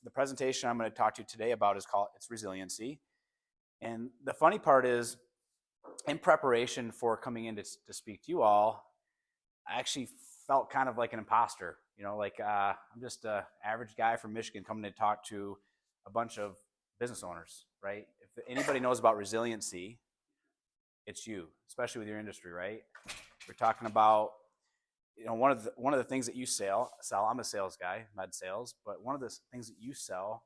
the presentation I'm going to talk to you today about it's resiliency. And the funny part is, in preparation for coming in to speak to you all, I actually felt kind of like an imposter. Like I'm just an average guy from Michigan coming to talk to a bunch of business owners, right? If anybody knows about resiliency, it's you, especially with your industry, right? We're talking about, one of the things that you sell. I'm a sales guy, med sales, but one of the things that you sell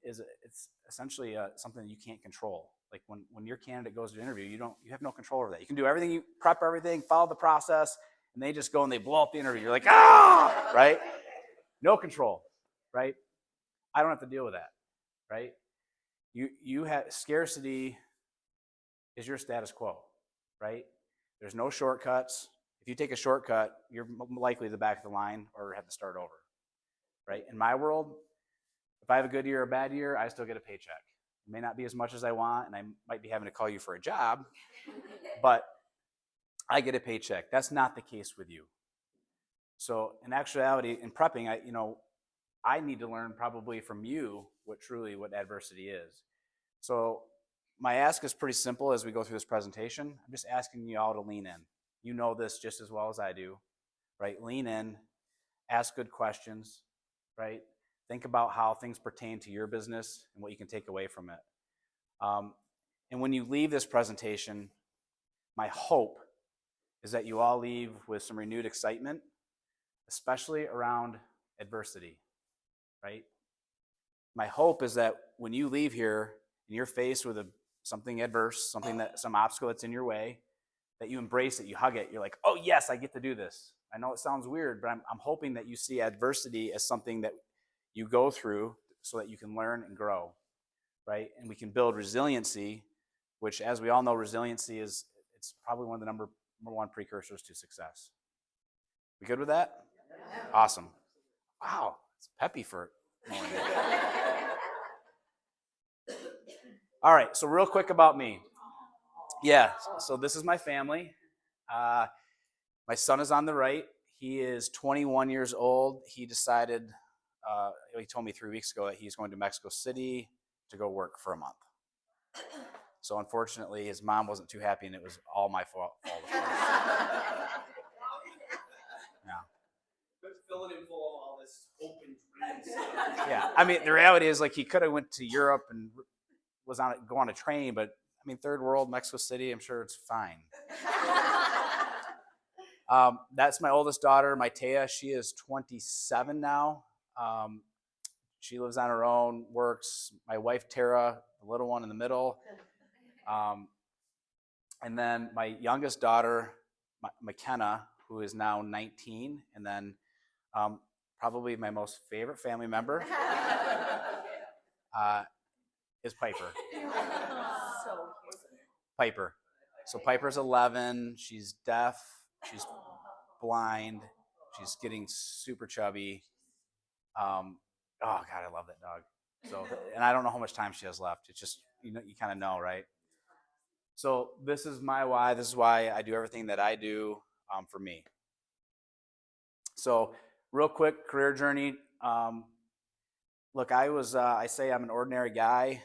is it's essentially something that you can't control. Like when your candidate goes to an interview, you have no control over that. You can do everything, you prep everything, follow the process, and they just go and they blow up the interview. You're like, right? No control, right? I don't have to deal with that, right? You have scarcity is your status quo, right? There's no shortcuts. If you take a shortcut, you're likely the back of the line or have to start over, right? In my world, if I have a good year or a bad year, I still get a paycheck. It may not be as much as I want, and I might be having to call you for a job, but I get a paycheck. That's not the case with you. So in actuality, in prepping, I need to learn probably from you what adversity is. So my ask is pretty simple as we go through this presentation. I'm just asking you all to lean in. You know this just as well as I do, right? Lean in, ask good questions, right? Think about how things pertain to your business and what you can take away from it. And when you leave this presentation, my hope is that you all leave with some renewed excitement, especially around adversity, right? My hope is that when you leave here and you're faced with something adverse, some obstacle that's in your way, that you embrace it, you hug it, you're like, oh yes, I get to do this. I know it sounds weird, but I'm hoping that you see adversity as something that you go through so that you can learn and grow, right? And we can build resiliency, which, as we all know, resiliency it's probably one of the number one precursors to success. We good with that? Yeah. Awesome. Wow, it's peppy for morning. All right, so real quick about me. Yeah, so this is my family. My son is on the right. He is 21 years old. He decided, he told me 3 weeks ago that he's going to Mexico City to go work for a month. So unfortunately, his mom wasn't too happy, and it was all my fault. Yeah. But fill it in full of all this open dreams. Yeah, I mean, the reality is, like, he could have went to Europe and go on a train, but I mean, third world, Mexico City, I'm sure it's fine. That's my oldest daughter, Maitea. She is 27 now. She lives on her own, works. My wife, Tara, the little one in the middle. And then my youngest daughter, McKenna, who is now 19. And then probably my most favorite family member is Piper. Piper. So Piper's 11. She's deaf. She's blind. She's getting super chubby. Oh God, I love that dog. So, and I don't know how much time she has left. It's just, you kind of know, right? So this is my why. This is why I do everything that I do for me. So real quick career journey. Look, I say I'm an ordinary guy,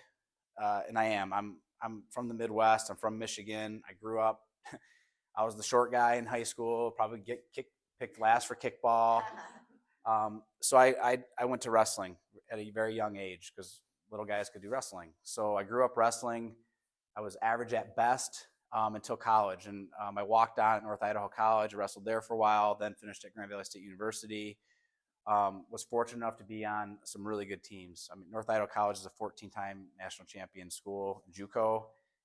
and I am. I'm from the Midwest. I'm from Michigan. I grew up. I was the short guy in high school. Probably picked last for kickball. So I went to wrestling at a very young age because little guys could do wrestling. So I grew up wrestling. I was average at best until college, and I walked on at North Idaho College. I wrestled there for a while, then finished at Grand Valley State University. Was fortunate enough to be on some really good teams. I mean, North Idaho College is a 14-time national champion school, JUCO,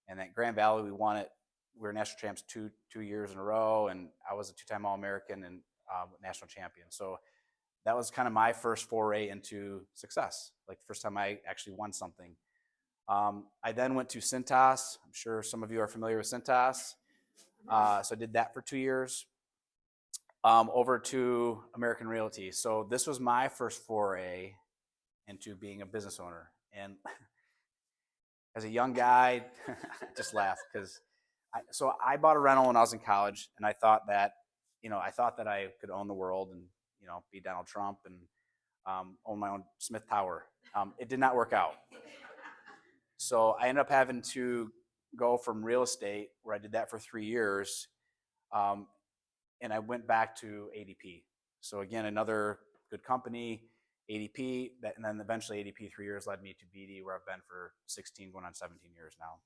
and at Grand Valley we won it. We were national champs two years in a row, and I was a 2-time All-American and national champion. So that was kind of my first foray into success, like the first time I actually won something. I then went to Cintas. I'm sure some of you are familiar with Cintas. So I did that for 2 years. Over to American Realty. So this was my first foray into being a business owner. And as a young guy, I just laugh because I bought a rental when I was in college, and I thought that I could own the world and be Donald Trump. And own my own Smith Tower. It did not work out. So I ended up having to go from real estate, where I did that for 3 years, um, and I went back to ADP. So again, another good company, ADP, and then eventually ADP 3 years led me to BD, where I've been for 16, going on 17 years now.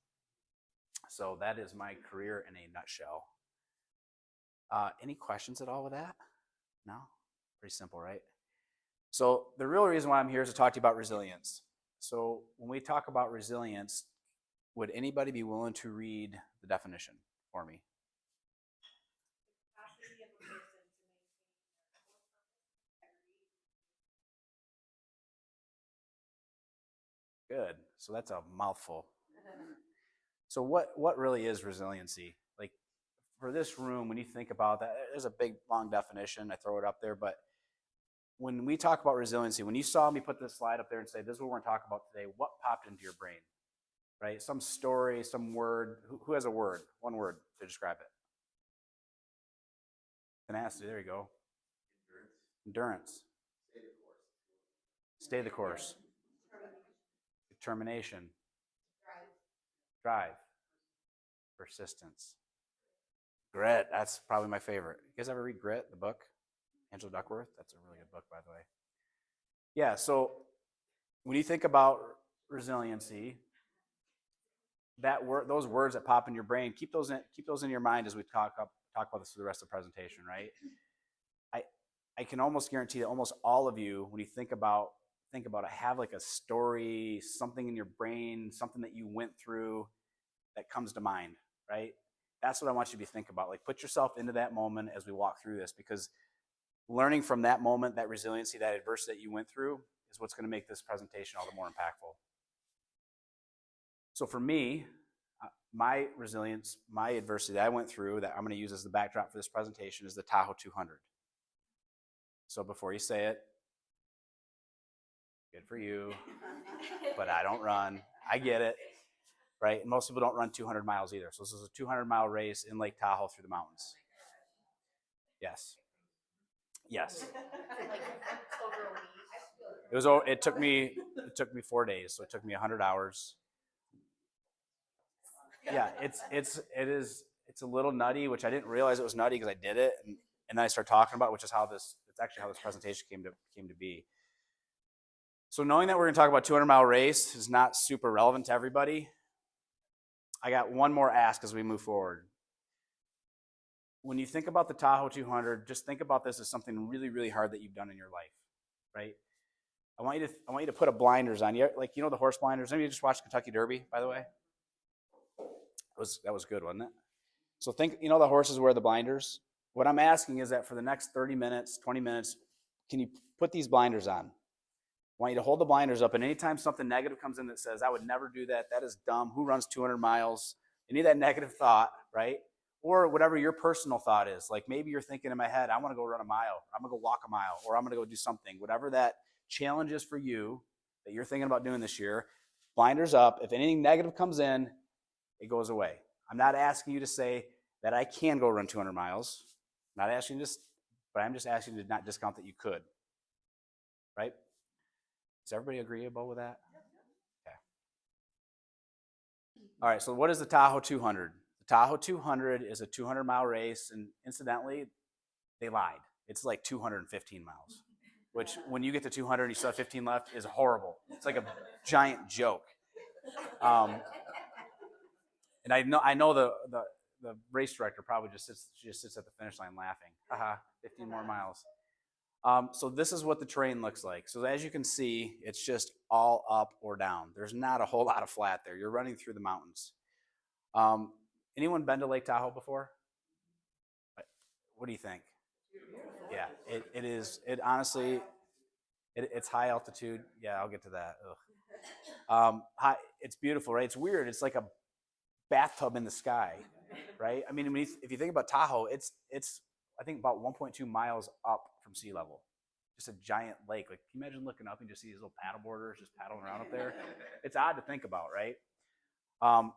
So that is my career in a nutshell. Any questions at all with that? No? Pretty simple, right? So the real reason why I'm here is to talk to you about resilience. So when we talk about resilience, would anybody be willing to read the definition for me? Good. So that's a mouthful. So what really is resiliency? Like, for this room, when you think about that, there's a big long definition. I throw it up there, but when we talk about resiliency, when you saw me put this slide up there and say, this is what we're going to talk about today, what popped into your brain? Right? Some story, some word. Who has a word? One word to describe it. Tenacity. There you go. Endurance. Stay the course. Determination. Drive. Persistence. Grit. That's probably my favorite. You guys ever read Grit, the book? Angela Duckworth? That's a really good book, by the way. Yeah, so when you think about resiliency, those words that pop in your brain, keep those in your mind as we talk about this for the rest of the presentation, right? I can almost guarantee that almost all of you, when you think about it, have like a story, something in your brain, something that you went through that comes to mind, right? That's what I want you to be thinking about. Like, put yourself into that moment as we walk through this, because learning from that moment, that resiliency, that adversity that you went through, is what's going to make this presentation all the more impactful. So for me, my resilience, my adversity that I went through, that I'm going to use as the backdrop for this presentation, is the Tahoe 200. So before you say it, good for you, but I don't run. I get it, right? And most people don't run 200 miles either. So this is a 200-mile race in Lake Tahoe through the mountains. Yes. Yes. It took me 4 days, so it took me 100 hours. Yeah, it's a little nutty, which I didn't realize it was nutty because I did it, and then I started talking about it, which is it's actually how this presentation came to be. So knowing that we're going to talk about 200-mile race is not super relevant to everybody, I got one more ask as we move forward. When you think about the Tahoe 200, just think about this as something really, really hard that you've done in your life, right? I want you to put a blinders on. Like, the horse blinders. Maybe you just watched Kentucky Derby, by the way. That was good, wasn't it? So think, the horses wear the blinders. What I'm asking is that for the next 30 minutes, 20 minutes, can you put these blinders on? I want you to hold the blinders up, and anytime something negative comes in that says, I would never do that, that is dumb, who runs 200 miles, any of that negative thought, right? Or whatever your personal thought is. Like, maybe you're thinking in my head, I want to go run a mile, I'm going to go walk a mile, or I'm going to go do something. Whatever that challenge is for you that you're thinking about doing this year, blinders up. If anything negative comes in, it goes away. I'm not asking you to say that I can go run 200 miles. I'm not asking you to, but I'm just asking you to not discount that you could, right? Is everybody agreeable with that? Okay. All right, so what is the Tahoe 200? The Tahoe 200 is a 200-mile race, and incidentally, they lied. It's like 215 miles, which when you get to 200 and you still have 15 left is horrible. It's like a giant joke. And I know the race director probably just sits at the finish line laughing. Haha, 15 more miles. So this is what the terrain looks like. So as you can see, it's just all up or down. There's not a whole lot of flat there. You're running through the mountains. Anyone been to Lake Tahoe before? What do you think? Yeah, it is. It honestly, it's high altitude. Yeah, I'll get to that. It's beautiful, right? It's weird. It's like a bathtub in the sky, right? I mean, if you think about Tahoe, it's I think about 1.2 miles up from sea level. Just a giant lake. Like, can you imagine looking up and just see these little paddle boarders just paddling around up there? It's odd to think about, right? I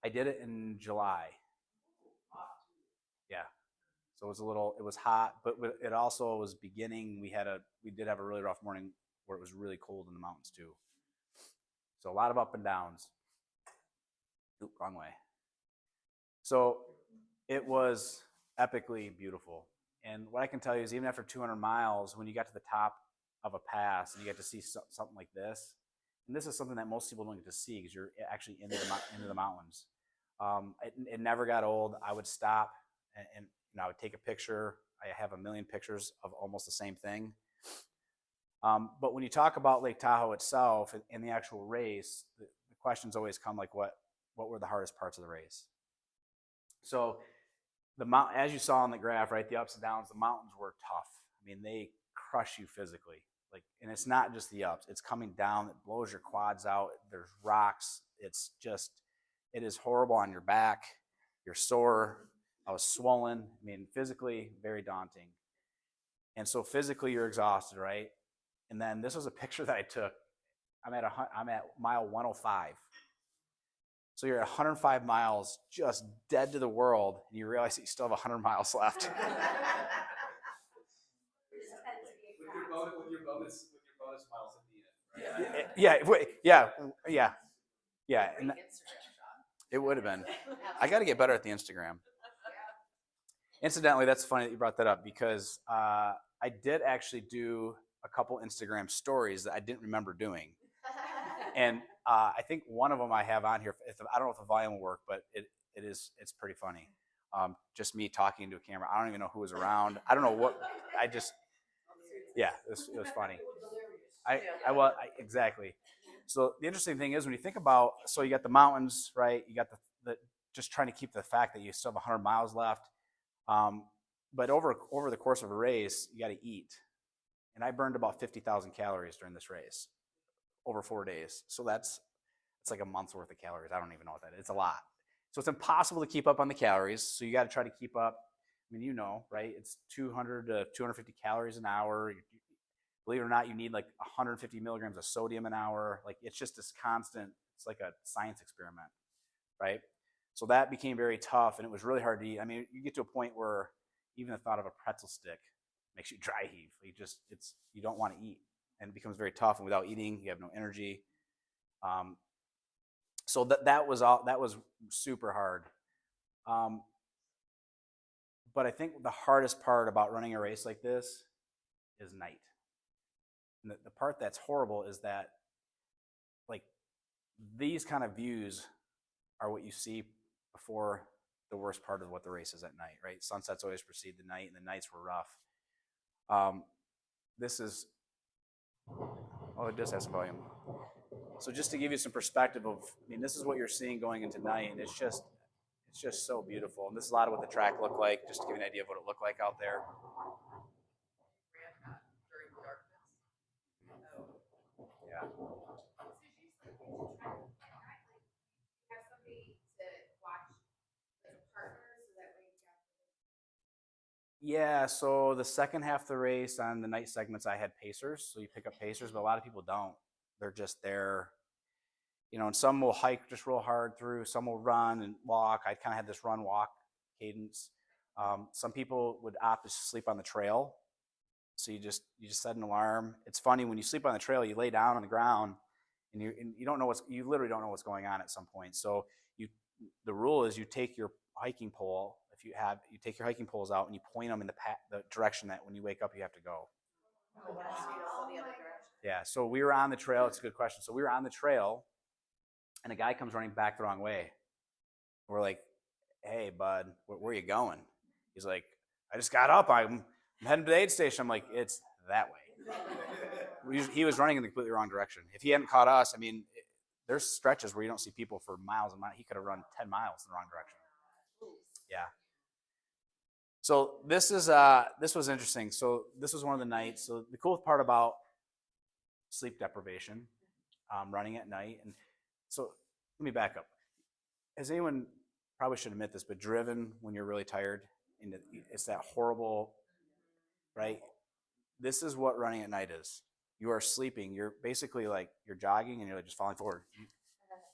did it in July. Yeah. So it was hot, but it also was beginning. We did have a really rough morning where it was really cold in the mountains too. So a lot of up and downs. Oop, wrong way. So it was epically beautiful. And what I can tell you is, even after 200 miles, when you got to the top of a pass and you get to see something like this, and this is something that most people don't get to see because you're actually into the mountains. It never got old. I would stop and I would take a picture. I have a million pictures of almost the same thing. But when you talk about Lake Tahoe itself and the actual race, the questions always come like, what were the hardest parts of the race? So as you saw on the graph, right, the ups and downs, the mountains were tough. I mean, they crush you physically. Like, and it's not just the ups; it's coming down. It blows your quads out. There's rocks. It is horrible on your back. You're sore. I was swollen. I mean, physically, very daunting. And so physically, you're exhausted, right? And then this was a picture that I took. I'm at mile 105. So you're at 105 miles, just dead to the world, and you realize that you still have 100 miles left. with your bonus miles at the end. Right? Yeah. And it would have been. I got to get better at the Instagram. Incidentally, that's funny that you brought that up because I did actually do a couple Instagram stories that I didn't remember doing. And I think one of them I have on here. I don't know if the volume will work, but it's pretty funny. Just me talking to a camera. I don't even know who was around. I don't know what. Yeah, it was funny. Exactly. So the interesting thing is when you think about, so you got the mountains, right? You got the just trying to keep the fact that you still have 100 miles left. But over the course of a race, you got to eat. And I burned about 50,000 calories during this race over 4 days. So it's like a month's worth of calories. I don't even know what that is. It's a lot. So it's impossible to keep up on the calories. So you got to try to keep up. I mean, right? It's 200 to 250 calories an hour. Believe it or not, you need like 150 milligrams of sodium an hour. Like, it's just this constant, it's like a science experiment, right? So that became very tough, and it was really hard to eat. I mean, you get to a point where even the thought of a pretzel stick makes you dry heave. You don't want to eat, and it becomes very tough. And without eating, you have no energy. So that was super hard. But I think the hardest part about running a race like this is night. And the part that's horrible is that, like, these kind of views are what you see before the worst part of what the race is at night, right? Sunsets always precede the night, and the nights were rough. This is, oh, it does have some volume. So just to give you some perspective of, I mean, this is what you're seeing going into night, and it's just so beautiful. And this is a lot of what the track looked like, just to give you an idea of what it looked like out there. Yeah. Yeah, so the second half of the race on the night segments, I had pacers. So you pick up pacers, but a lot of people don't. They're just there, and some will hike just real hard through. Some will run and walk. I kind of had this run walk cadence. Some people would opt to sleep on the trail. So you just set an alarm. It's funny, when you sleep on the trail, you lay down on the ground, and you don't know you literally don't know what's going on at some point. So the rule is you take your hiking pole. You take your hiking poles out and you point them in the direction that when you wake up you have to go. Yeah. So we were on the trail. It's a good question. So we were on the trail, and a guy comes running back the wrong way. We're like, "Hey, bud, where are you going?" He's like, "I just got up. I'm heading to the aid station." I'm like, "It's that way." He was running in the completely wrong direction. If he hadn't caught us, I mean, there's stretches where you don't see people for miles and miles. He could have run 10 miles in the wrong direction. Yeah. So this was interesting. So this was one of the nights. So the cool part about sleep deprivation, running at night, and so let me back up. Has anyone, probably should admit this, but driven when you're really tired? And it's that horrible, right? This is what running at night is. You are sleeping. You're basically like you're jogging and you're like just falling forward,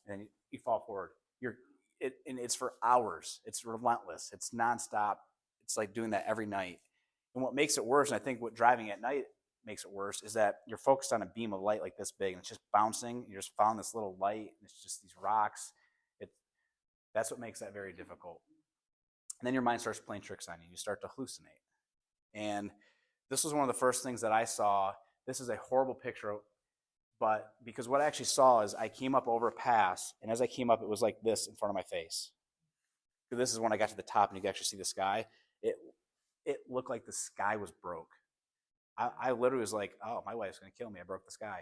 and you fall forward. And it's for hours. It's relentless. It's nonstop. It's like doing that every night. And what makes it worse, and I think what driving at night makes it worse, is that you're focused on a beam of light like this big, and it's just bouncing. You're just following this little light, and it's just these rocks. That's what makes that very difficult. And then your mind starts playing tricks on you. You start to hallucinate. And this was one of the first things that I saw. This is a horrible picture, but because what I actually saw is I came up over a pass, and as I came up, it was like this in front of my face. This is when I got to the top, and you could actually see the sky. It looked like the sky was broke. I literally was like, oh, my wife's going to kill me. I broke the sky.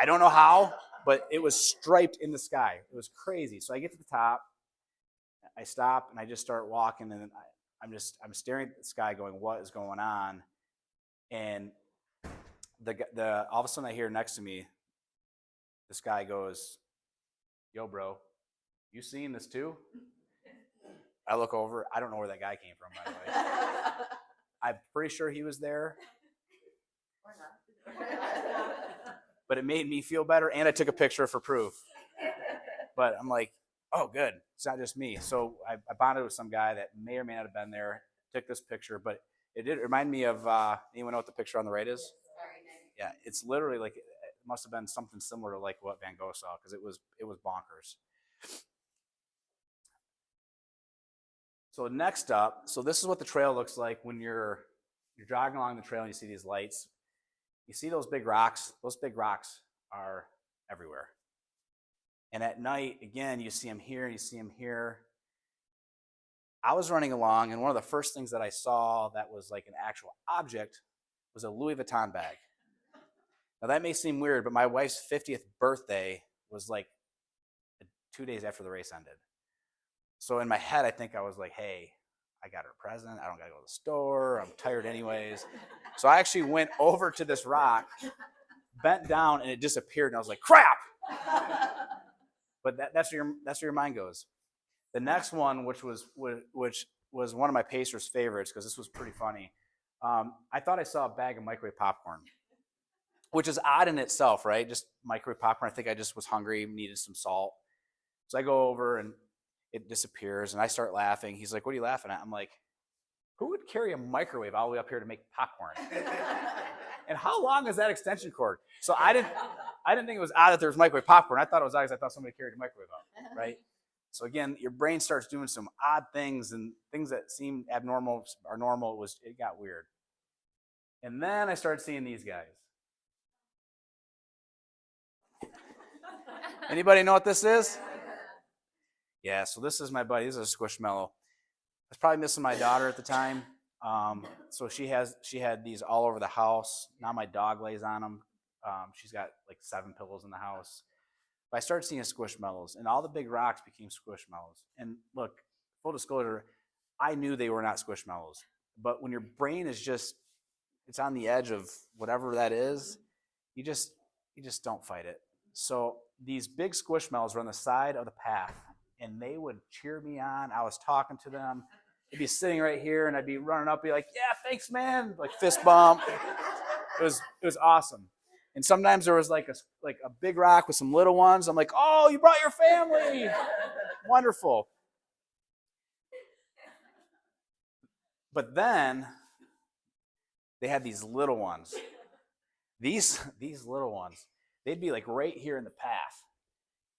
I don't know how, but it was striped in the sky. It was crazy. So I get to the top, I stop, and I just start walking, and I'm staring at the sky going, what is going on? And all of a sudden I hear next to me, this guy goes, yo, bro, you seeing this too? I look over. I don't know where that guy came from, by the way. I'm pretty sure he was there. But it made me feel better, and I took a picture for proof. But I'm like, oh, good. It's not just me. So I bonded with some guy that may or may not have been there, took this picture, but it did remind me of, anyone know what the picture on the right is? Yeah, it's literally like, it must have been something similar to like what Van Gogh saw, because it was bonkers. So next up, so this is what the trail looks like when you're jogging along the trail and you see these lights. You see those big rocks? Those big rocks are everywhere. And at night, again, you see them here, you see them here. I was running along, and one of the first things that I saw that was like an actual object was a Louis Vuitton bag. Now that may seem weird, but my wife's 50th birthday was like 2 days after the race ended. So in my head, I think I was like, hey, I got her a present. I don't got to go to the store. I'm tired anyways. So I actually went over to this rock, bent down, and it disappeared. And I was like, crap. But that's where your mind goes. The next one, which was one of my Pacers' favorites, because this was pretty funny. I thought I saw a bag of microwave popcorn, which is odd in itself, right? Just microwave popcorn. I think I just was hungry, needed some salt. So I go over, and it disappears, and I start laughing. He's like, what are you laughing at? I'm like, who would carry a microwave all the way up here to make popcorn? And how long is that extension cord? So I didn't think it was odd that there was microwave popcorn. I thought it was odd because I thought somebody carried a microwave up, right? So again, your brain starts doing some odd things, and things that seem abnormal are normal. It got weird. And then I started seeing these guys. Anybody know what this is? Yeah, so this is my buddy. This is a Squishmallow. I was probably missing my daughter at the time. So she had these all over the house. Now my dog lays on them. She's got like 7 pillows in the house. But I started seeing Squishmallows, and all the big rocks became Squishmallows. And look, full disclosure, I knew they were not Squishmallows. But when your brain is it's on the edge of whatever that is, you just don't fight it. So these big Squishmallows were on the side of the path, and they would cheer me on. I was talking to them. They'd be sitting right here, and I'd be running up, be like, yeah, thanks, man, like fist bump. It was awesome. And sometimes there was like a big rock with some little ones. I'm like, oh, you brought your family. Wonderful. But then they had these little ones. These little ones, they'd be like right here in the path.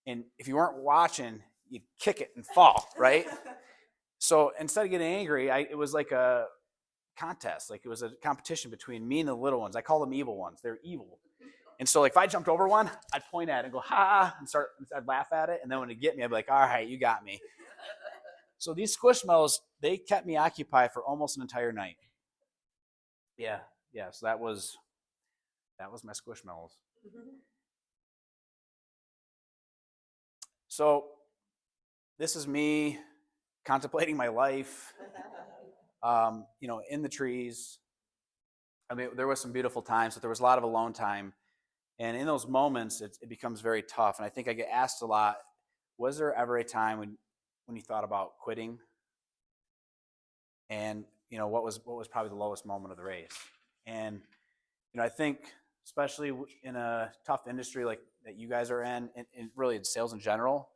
And if you weren't watching, you'd kick it and fall, right? So instead of getting angry, it was like a contest. Like it was a competition between me and the little ones. I call them evil ones. They're evil. And so like if I jumped over one, I'd point at it and go, ha, and I'd laugh at it. And then when it get me, I'd be like, all right, you got me. So these Squishmallows, they kept me occupied for almost an entire night. Yeah. So that was my Squishmallows. So this is me contemplating my life, in the trees. I mean, there was some beautiful times, but there was a lot of alone time. And in those moments, it becomes very tough. And I think I get asked a lot, was there ever a time when you thought about quitting? And, what was probably the lowest moment of the race? And, I think especially in a tough industry like that you guys are in, and really in sales in general,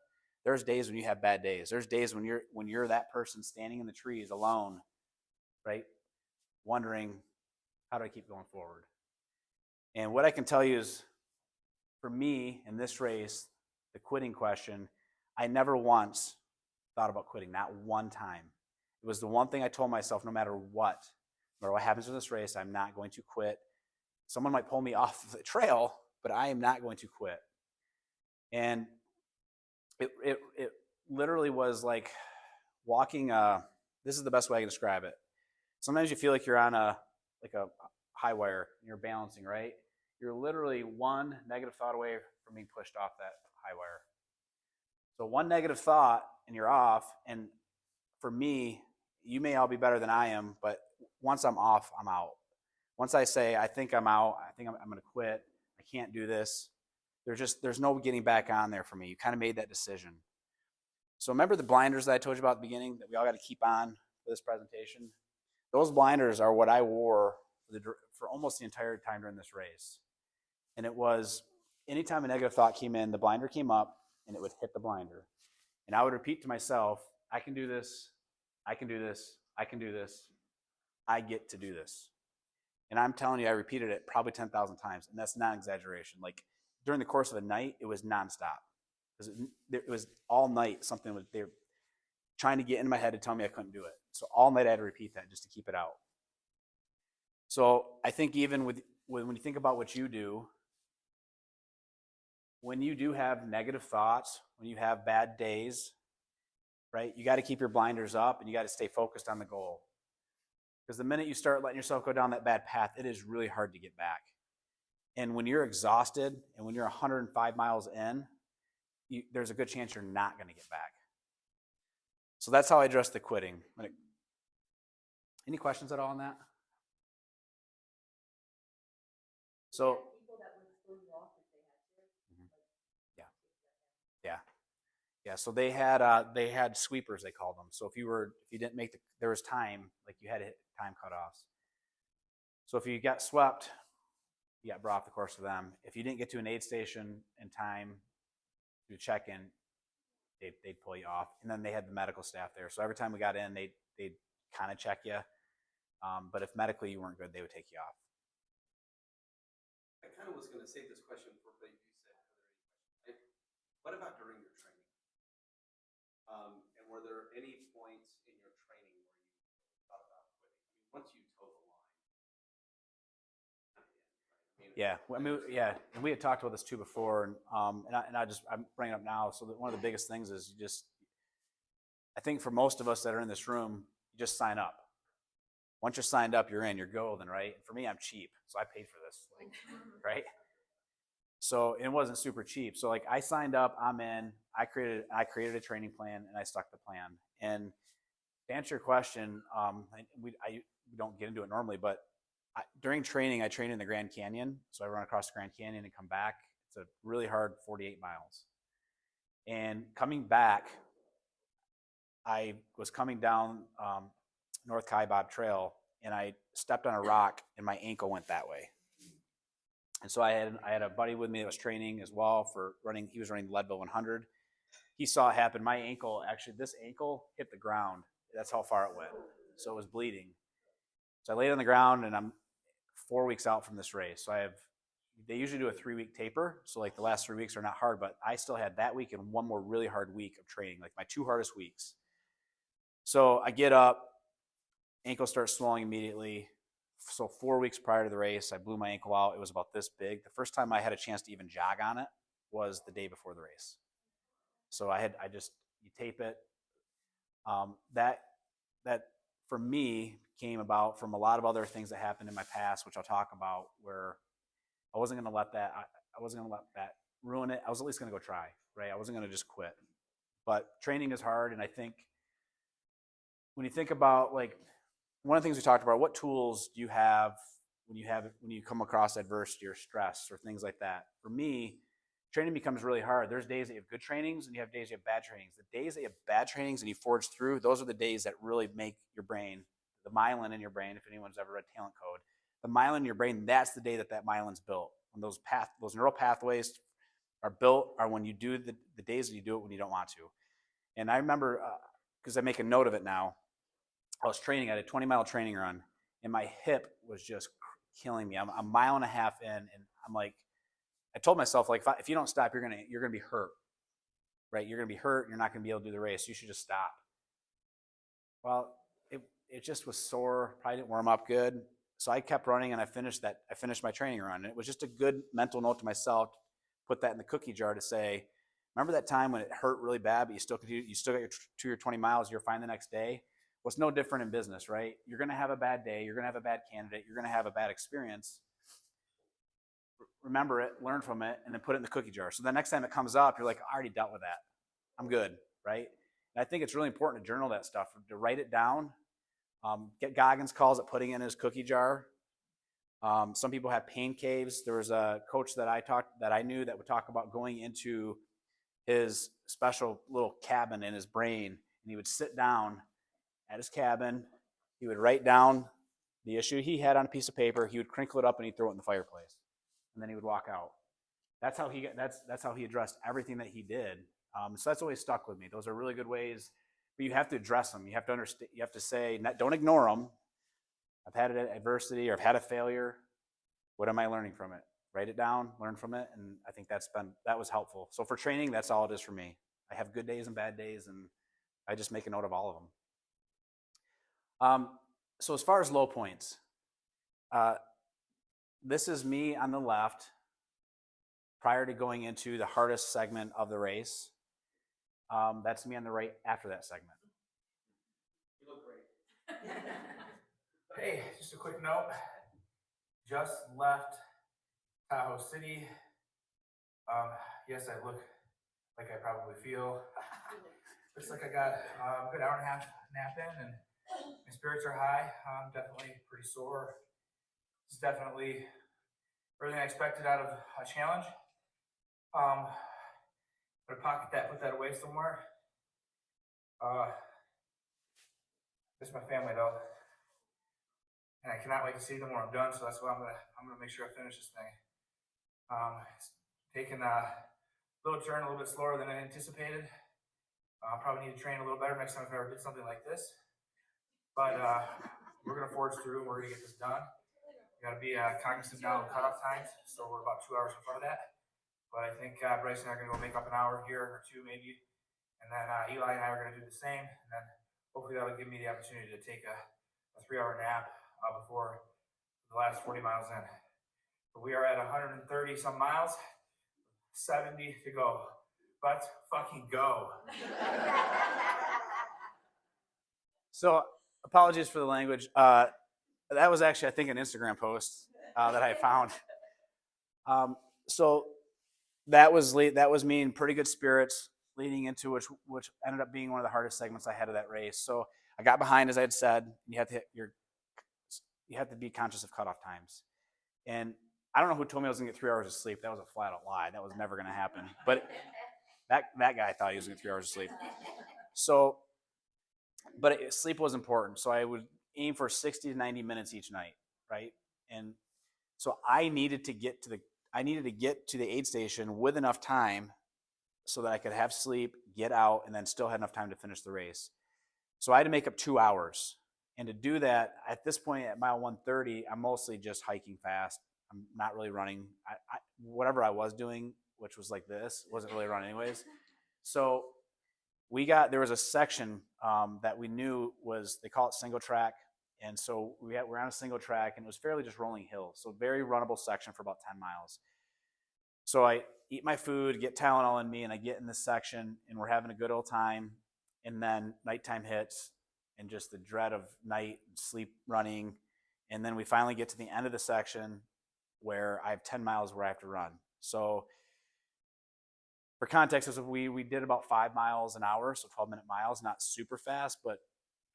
there's days when you have bad days. There's days when you're that person standing in the trees alone, right? Wondering, how do I keep going forward? And what I can tell you is, for me in this race, the quitting question, I never once thought about quitting, not one time. It was the one thing I told myself, no matter what happens in this race, I'm not going to quit. Someone might pull me off the trail, but I am not going to quit. And it literally was like walking this is the best way I can describe it. Sometimes you feel like you're on a high wire and you're balancing, right? You're literally one negative thought away from being pushed off that high wire. So one negative thought and you're off. And for me, you may all be better than I am, but once I'm off, I'm out. Once I say, I think I'm out, I think I'm going to quit, I can't do this, there's no getting back on there for me. You kind of made that decision. So remember the blinders that I told you about at the beginning that we all got to keep on for this presentation? Those blinders are what I wore for almost the entire time during this race. And it was, anytime a negative thought came in, the blinder came up and it would hit the blinder. And I would repeat to myself, I can do this, I can do this, I can do this, I get to do this. And I'm telling you, I repeated it probably 10,000 times. And that's not an exaggeration. Like during the course of a night, it was nonstop. It was all night, they were trying to get in my head to tell me I couldn't do it. So all night I had to repeat that just to keep it out. So I think even when you think about what you do, when you do have negative thoughts, when you have bad days, right, you got to keep your blinders up and you got to stay focused on the goal. Because the minute you start letting yourself go down that bad path, it is really hard to get back. And when you're exhausted and when you're 105 miles in, there's a good chance you're not going to get back. So that's how I address the quitting. Any questions at all on that? So, yeah. So they had sweepers, they called them. So if you didn't make there was time, like you had to hit time cutoffs. So if you got swept, you got brought off the course of them. If you didn't get to an aid station in time to check in, they'd pull you off. And then they had the medical staff there. So every time we got in, they'd kind of check you. But if medically you weren't good, they would take you off. I kind of was going to save this question for, but you said, are there any questions? What about during your training? And were there any points in your training where you thought about quitting? I mean, once you toe the line, yeah, and we had talked about this too before, and I'm bringing it up now. So that one of the biggest things is I think for most of us that are in this room, you just sign up. Once you're signed up, you're in, you're golden, right? For me, I'm cheap, so I paid for this, right? So it wasn't super cheap. So I signed up, I'm in. I created a training plan, and I stuck the plan. And to answer your question, we don't get into it normally, but during training, I train in the Grand Canyon. So I run across the Grand Canyon and come back. It's a really hard 48 miles. And coming back, I was coming down North Kaibab Trail, and I stepped on a rock, and my ankle went that way. And so I had a buddy with me that was training as well for running. He was running the Leadville 100. He saw it happen. My ankle, actually, this ankle hit the ground. That's how far it went. So it was bleeding. So I laid on the ground, and I'm 4 weeks out from this race. So they usually do a 3-week taper. So the last 3 weeks are not hard, but I still had that week and one more really hard week of training, like my 2 hardest weeks. So I get up, ankle starts swelling immediately. So 4 weeks prior to the race, I blew my ankle out. It was about this big. The first time I had a chance to even jog on it was the day before the race. So you tape it. That for me came about from a lot of other things that happened in my past, which I'll talk about, where I wasn't going to let that ruin it. I was at least going to go try, right? I wasn't going to just quit. But training is hard, and I think when you think about one of the things we talked about, what tools do you have when you come across adversity or stress or things like that? For me, training becomes really hard. There's days that you have good trainings and you have days you have bad trainings. The days that you have bad trainings and you forge through, those are the days that really make your brain, the myelin in your brain, if anyone's ever read Talent Code, the myelin in your brain, that's the day that myelin's built. When those neural pathways are built are when you do the days that you do it when you don't want to. And I remember, because I make a note of it now, I was training at a 20-mile training run, and my hip was just killing me. I'm a mile and a half in, and I'm like, I told myself, like, if you don't stop, you're gonna be hurt, right? You're gonna be hurt. You're not gonna be able to do the race. You should just stop. Well, it just was sore. Probably didn't warm up good, so I kept running, and I finished my training run, and it was just a good mental note to myself. Put that in the cookie jar to say, remember that time when it hurt really bad, but you still got your 20 miles. You're fine the next day. Well, it's no different in business, right? You're going to have a bad day. You're going to have a bad candidate. You're going to have a bad experience. Remember it, learn from it, and then put it in the cookie jar. So the next time it comes up, you're like, I already dealt with that. I'm good, right? And I think it's really important to journal that stuff, to write it down. Get Goggins calls it putting it in his cookie jar. Some people have pain caves. There was a coach that I knew that would talk about going into his special little cabin in his brain, and he would sit down at his cabin. He would write down the issue he had on a piece of paper. He would crinkle it up and he'd throw it in the fireplace, and then he would walk out. That's how he addressed everything that he did. So that's always stuck with me. Those are really good ways, but you have to address them. You have to understand. You have to say, don't ignore them. I've had an adversity or I've had a failure. What am I learning from it? Write it down, learn from it, and I think that was helpful. So for training, that's all it is for me. I have good days and bad days, and I just make a note of all of them. So as far as low points, this is me on the left prior to going into the hardest segment of the race. That's me on the right after that segment. You look great. Hey, just a quick note. Just left Tahoe City. Yes, I look like I probably feel. Looks like I got a good hour and a half nap in, and my spirits are high. I'm definitely pretty sore. It's definitely everything I expected out of a challenge. Gonna pocket that, put that away somewhere. Miss my family though, and I cannot wait to see them when I'm done. So that's why I'm gonna make sure I finish this thing. It's taking a little turn a little bit slower than I anticipated. I'll probably need to train a little better next time if I ever did something like this. But we're gonna forge through and we're gonna get this done. We gotta be cognizant now of cutoff times, so we're about 2 hours in front of that. But I think Bryce and I are gonna go make up an hour here or two maybe, and then Eli and I are gonna do the same, and then hopefully that'll give me the opportunity to take a 3-hour nap before the last 40 miles in. But we are at 130 some miles, 70 to go. Let's fucking go. So apologies for the language. That was actually, I think, an Instagram post that I found. So that was me in pretty good spirits leading into which ended up being one of the hardest segments I had of that race. So I got behind, as I had said. You have to be conscious of cutoff times. And I don't know who told me I was gonna get 3 hours of sleep. That was a flat out lie. That was never gonna happen. But that guy thought he was gonna get 3 hours of sleep. So, but sleep was important. So I would aim for 60 to 90 minutes each night, right? And so I needed to get to the aid station with enough time so that I could have sleep, get out, and then still had enough time to finish the race. So I had to make up 2 hours. And to do that, at this point at mile 130, I'm mostly just hiking fast. I'm not really running. Whatever I was doing, which was like this, wasn't really running anyways. So there was a section that we knew they call it single track. And so we're on a single track, and it was fairly just rolling hills. So very runnable section for about 10 miles. So I eat my food, get Tylenol in me, and I get in this section, and we're having a good old time. And then nighttime hits, and just the dread of night, sleep, running. And then we finally get to the end of the section where I have 10 miles where I have to run. So for context, we did about 5 miles an hour, so 12-minute miles, not super fast, but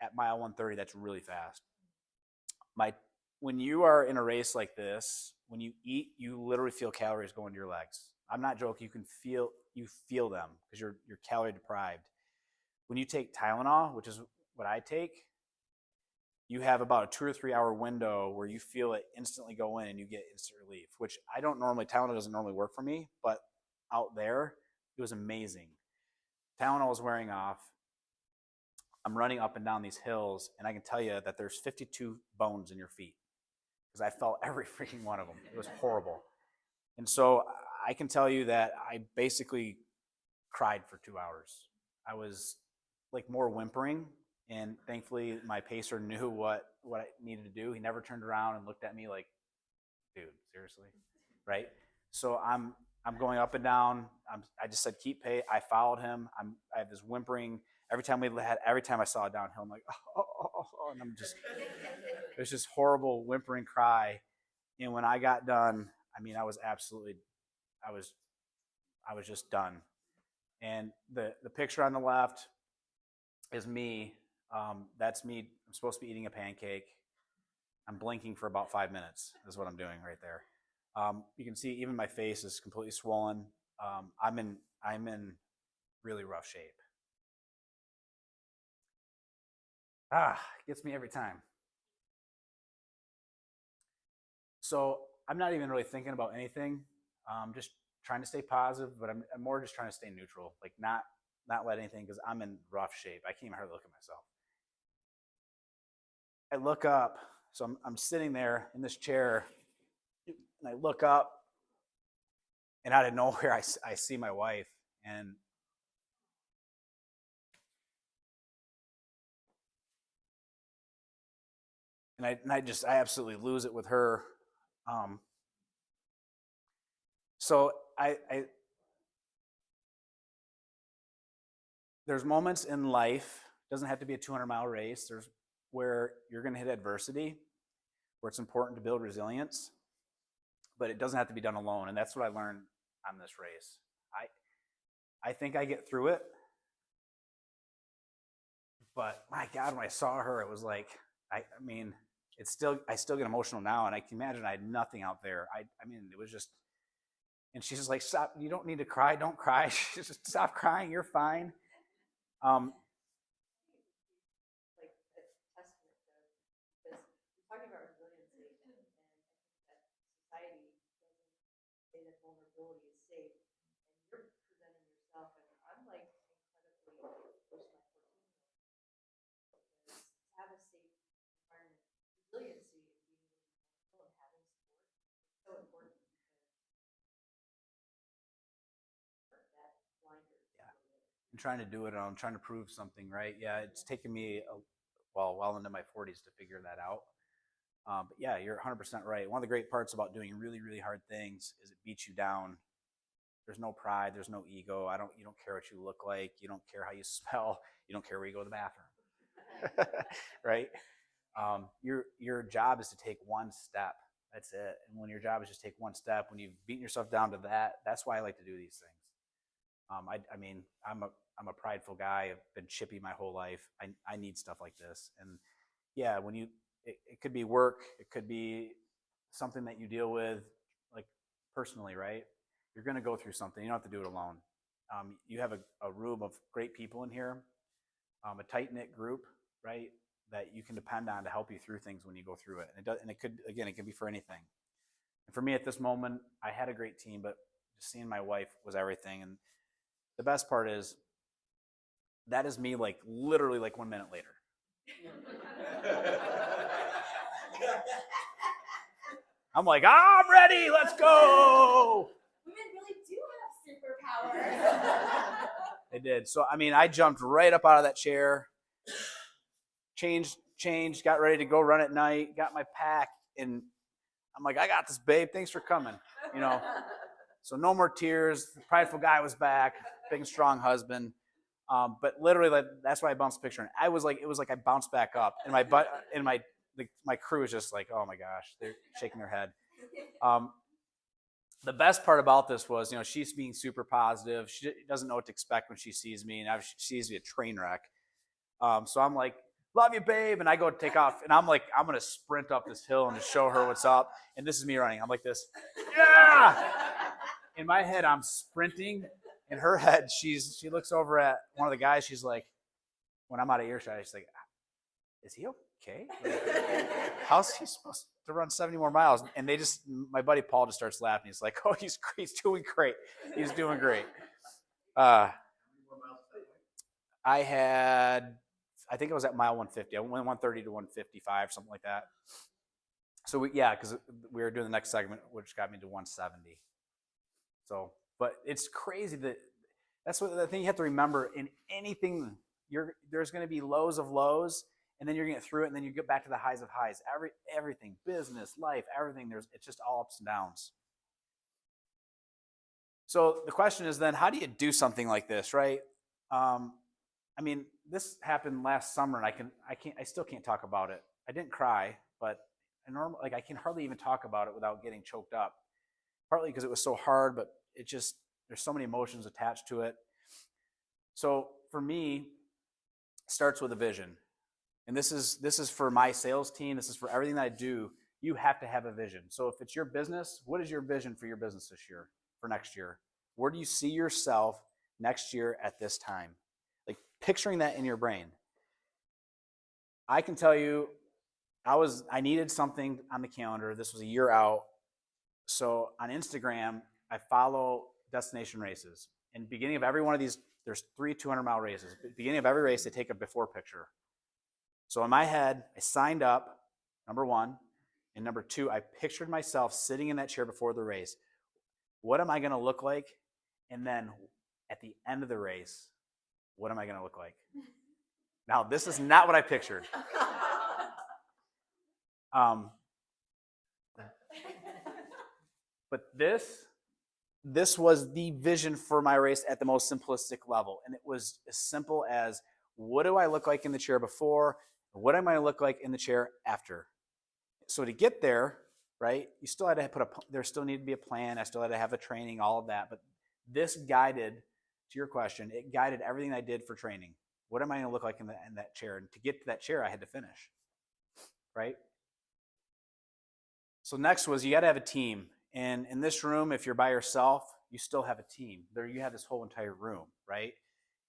at mile 130, that's really fast. When you are in a race like this, when you eat, you literally feel calories going to your legs. I'm not joking. You feel them because you're calorie deprived. When you take Tylenol, which is what I take, you have about a 2 or 3 hour window where you feel it instantly go in and you get instant relief, which I don't normally, Tylenol doesn't normally work for me, but out there, it was amazing. Tylenol was wearing off. I'm running up and down these hills, and I can tell you that there's 52 bones in your feet because I felt every freaking one of them. It was horrible. And so I can tell you that I basically cried for 2 hours. I was like more whimpering, and thankfully my pacer knew what I needed to do. He never turned around and looked at me like, dude, seriously, right? So I'm going up and down. I just said keep pace. I followed him. I have this whimpering every time I saw a downhill. I'm like, oh, and it was just horrible whimpering cry. And when I got done, I mean, I was just done. And the picture on the left is me. That's me. I'm supposed to be eating a pancake. I'm blinking for about 5 minutes. Is what I'm doing right there. You can see even my face is completely swollen. I'm in really rough shape. It gets me every time. So I'm not even really thinking about anything. Just trying to stay positive, but I'm more just trying to stay neutral, like not let anything, because I'm in rough shape. I can't even hardly look at myself. I look up, so I'm sitting there in this chair, and I look up, and out of nowhere, I see my wife, and I absolutely lose it with her. So I there's moments in life, it doesn't have to be a 200-mile race, there's where you're going to hit adversity, where it's important to build resilience, but it doesn't have to be done alone. And that's what I learned on this race. I think I get through it, but my God, when I saw her, it was like, I mean, I still get emotional now, and I can imagine I had nothing out there. I mean, it was just, and she's just like, stop, you don't need to cry, don't cry. She's just, stop crying, you're fine. Like a testament to, because we're talking about resiliency, and I think that society doesn't say that vulnerability is safe, and you're presenting yourself, and I'm like incredibly close to my 14-year-old, because to have a safe environment, resiliency and being able to be vulnerable and having support is so important, because that blinders. Yeah. I'm trying to do it, and I'm trying to prove something, right? Yeah, it's taken me well into my 40s to figure that out. But yeah, you're 100% right. One of the great parts about doing really, really hard things is it beats you down. There's no pride. There's no ego. You don't care what you look like. You don't care how you smell. You don't care where you go to the bathroom, right? Your job is to take one step. That's it. And when your job is just take one step, when you've beaten yourself down to that, that's why I like to do these things. I mean, I'm a prideful guy. I've been chippy my whole life. I need stuff like this. And yeah, it could be work, it could be something that you deal with, like personally, right? You're going to go through something. You don't have to do it alone. You have a room of great people in here, a tight knit group, right? That you can depend on to help you through things when you go through it. And it could be for anything. And for me at this moment, I had a great team, but just seeing my wife was everything. And the best part is that is me, like literally like 1 minute later. I'm like, I'm ready. Let's go. Women really do have superpowers. They did. So, I mean, I jumped right up out of that chair, changed, got ready to go run at night, got my pack, and I'm like, I got this, babe. Thanks for coming. You know, so no more tears. The prideful guy was back, big and strong husband. But literally, that's why I bounced the picture. And it was like I bounced back up, and my butt, and my crew is just like, oh my gosh, they're shaking their head. The best part about this was, she's being super positive. She doesn't know what to expect when she sees me, and she sees me a train wreck. So I'm like, love you, babe, and I go to take off, and I'm like, I'm gonna sprint up this hill and just show her what's up. And this is me running. I'm like this, yeah. In my head, I'm sprinting. In her head, she looks over at one of the guys. She's like, when I'm out of earshot, she's like, is he okay? Like, how's he supposed to to run 70 more miles. And my buddy Paul just starts laughing. He's like, oh, he's doing great. He's doing great. I think I was at mile 150. I went 130 to 155, something like that. So because we were doing the next segment, which got me to 170. So, but it's crazy that's what the thing you have to remember in anything. There's going to be lows of lows, and then you're going to get through it, and then you get back to the highs of highs. Everything, business, life, everything. It's just all ups and downs. So the question is then, how do you do something like this, right? I mean, this happened last summer, and I still can't talk about it. I didn't cry, but I can hardly even talk about it without getting choked up. Partly because it was so hard, but there's so many emotions attached to it. So for me, it starts with a vision. And this is for my sales team. This is for everything that I do. You have to have a vision. So if it's your business, what is your vision for your business this year, for next year? Where do you see yourself next year at this time? Like picturing that in your brain. I can tell you, I needed something on the calendar. This was a year out. So on Instagram, I follow destination races. And beginning of every one of these, there's 3 200-mile races. At the beginning of every race, they take a before picture. So in my head, I signed up, number one. And number two, I pictured myself sitting in that chair before the race. What am I going to look like? And then at the end of the race, what am I going to look like? Now, this is not what I pictured. But this was the vision for my race at the most simplistic level. And it was as simple as, what do I look like in the chair before? What am I going to look like in the chair after? So to get there, right, you still had to there still needed to be a plan. I still had to have a training, all of that. But this guided, to your question, it guided everything I did for training. What am I going to look like in that chair? And to get to that chair, I had to finish, right? So next was, you got to have a team. And in this room, if you're by yourself, you still have a team. There you have this whole entire room, right?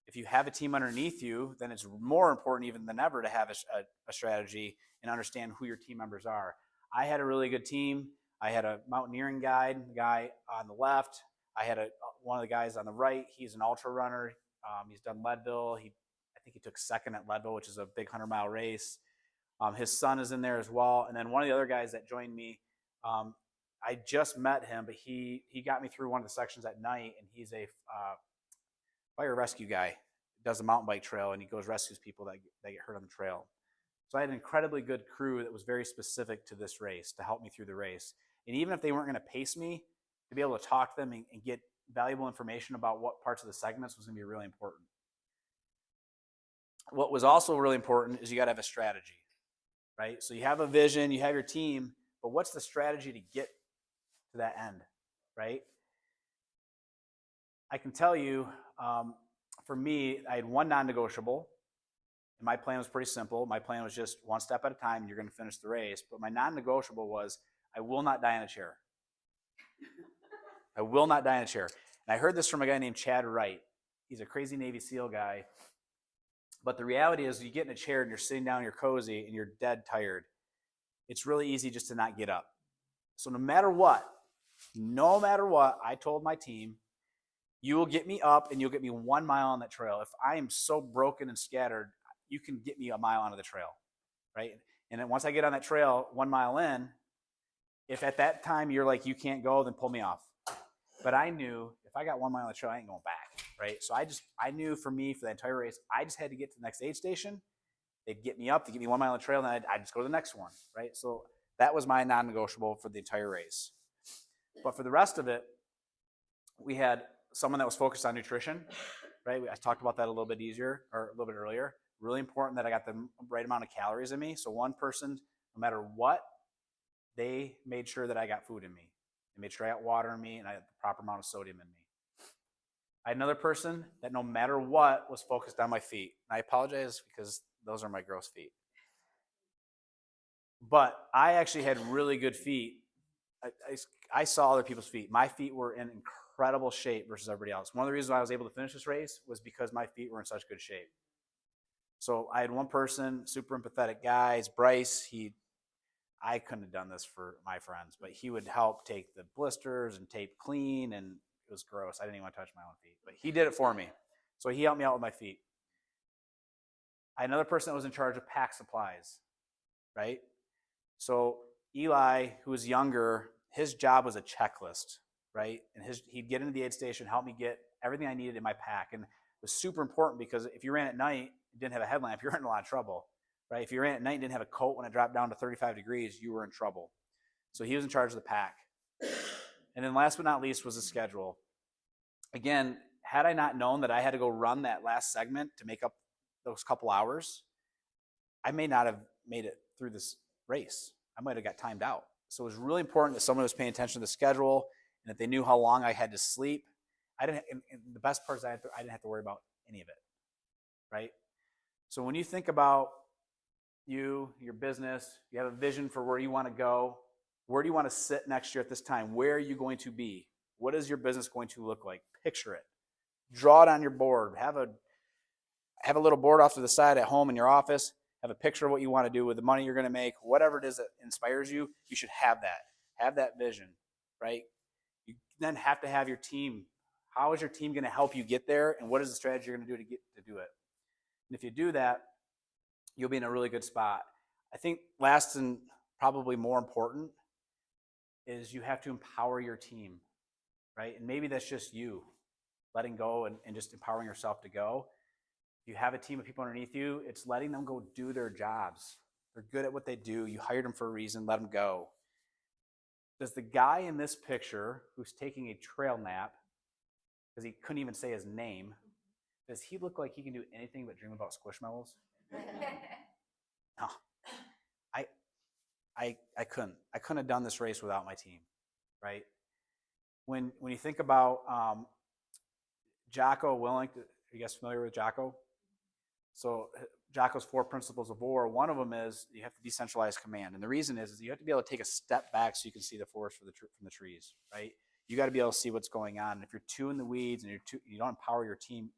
If you have a team underneath you, then it's more important even than ever to have a strategy and understand who your team members are. I had a really good team. I had a mountaineering guy on the left. I had one of the guys on the right. He's an ultra runner. He's done Leadville. I think he took second at Leadville, which is a big 100-mile race. His son is in there as well. And then one of the other guys that joined me, I just met him, but he got me through one of the sections at night, and he's a fire rescue guy. He does a mountain bike trail, and he goes rescues people that get hurt on the trail. So I had an incredibly good crew that was very specific to this race to help me through the race. And even if they weren't going to pace me, to be able to talk to them and get valuable information about what parts of the segments was going to be really important. What was also really important is you got to have a strategy, right? So you have a vision, you have your team, but what's the strategy to get to that end, right? I can tell you, for me, I had one non-negotiable, and my plan was pretty simple. My plan was just one step at a time, and you're going to finish the race. But my non-negotiable was, I will not die in a chair. I will not die in a chair. And I heard this from a guy named Chad Wright. He's a crazy Navy SEAL guy. But the reality is, you get in a chair and you're sitting down, you're cozy, and you're dead tired. It's really easy just to not get up. So no matter what, I told my team, you will get me up and you'll get me 1 mile on that trail. If I am so broken and scattered, you can get me a mile onto the trail, right? And then once I get on that trail 1 mile in, if at that time you're like, you can't go, then pull me off. But I knew if I got 1 mile on the trail, I ain't going back, right? So I knew for me, for the entire race, I just had to get to the next aid station. They'd get me up, they'd get me 1 mile on the trail, and then I'd just go to the next one, right? So that was my non-negotiable for the entire race. But for the rest of it, we had someone that was focused on nutrition, right? I talked about that a little bit earlier. Really important that I got the right amount of calories in me. So one person, no matter what, they made sure that I got food in me. They made sure I got water in me and I had the proper amount of sodium in me. I had another person that no matter what was focused on my feet. And I apologize because those are my gross feet. But I actually had really good feet. I saw other people's feet. My feet were in incredible shape versus everybody else. One of the reasons why I was able to finish this race was because my feet were in such good shape. So I had one person, super empathetic guy, it's Bryce. I couldn't have done this for my friends, but he would help take the blisters and tape clean, and it was gross. I didn't even want to touch my own feet, but he did it for me. So he helped me out with my feet. I had another person that was in charge of pack supplies, right? So Eli, who was younger, his job was a checklist, right? And he'd get into the aid station, help me get everything I needed in my pack. And it was super important because if you ran at night, didn't have a headlamp, you're in a lot of trouble, right? If you ran at night and didn't have a coat when it dropped down to 35 degrees, you were in trouble. So he was in charge of the pack. And then last but not least was the schedule. Again, had I not known that I had to go run that last segment to make up those couple hours, I may not have made it through this race. I might have got timed out. So it was really important that someone was paying attention to the schedule and that they knew how long I had to sleep. And the best part is I didn't have to worry about any of it, right? So when you think about your business, you have a vision for where you want to go. Where do you want to sit next year at this time? Where are you going to be? What is your business going to look like? Picture it. Draw it on your board. Have a little board off to the side at home in your office. Have a picture of what you want to do with the money you're going to make. Whatever it is that inspires you, you should have that. Have that vision, right? You then have to have your team. How is your team going to help you get there? And what is the strategy you're going to do to do it? And if you do that, you'll be in a really good spot. I think last and probably more important is you have to empower your team, right? And maybe that's just you letting go and just empowering yourself to go. If you have a team of people underneath you, it's letting them go do their jobs. They're good at what they do. You hired them for a reason, let them go. Does the guy in this picture who's taking a trail nap, because he couldn't even say his name, does he look like he can do anything but dream about Squishmallows? No. I couldn't. I couldn't have done this race without my team, right? When you think about Jocko Willink, are you guys familiar with Jocko? So Jocko's 4 principles of war, one of them is you have to decentralize command. And the reason is you have to be able to take a step back so you can see the forest from the trees, right? You got to be able to see what's going on. And if you're too in the weeds and you don't empower your team,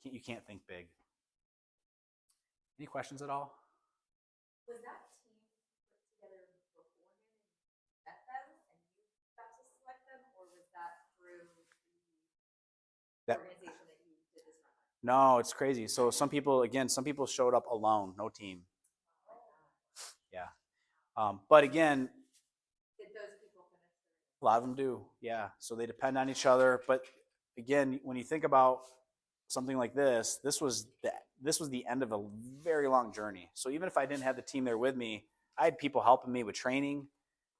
you can't think big. Any questions at all? Was that team put together beforehand and you met them and you got to select them, or was that through the organization that you did this run with? No, it's crazy. So some people showed up alone, no team. Yeah. But again, Did those people finish the race? a lot of them do. Yeah. So they depend on each other. But again, when you think about something like this, this was the end of a very long journey. So even if I didn't have the team there with me, I had people helping me with training,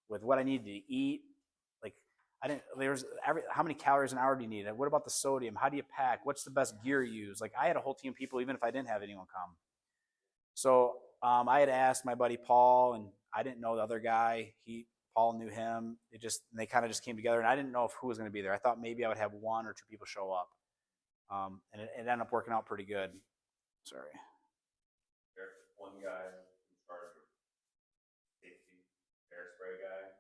with what I needed to eat. Like how many calories an hour do you need? What about the sodium? How do you pack? What's the best gear you use? Like I had a whole team of people, even if I didn't have anyone come. So I had asked my buddy Paul, and I didn't know the other guy. Paul knew him. They kind of just came together, and I didn't know who was going to be there. I thought maybe I would have 1 or 2 people show up. And it ended up working out pretty good. Sorry. There's one guy in charge of safety, bear spray guy.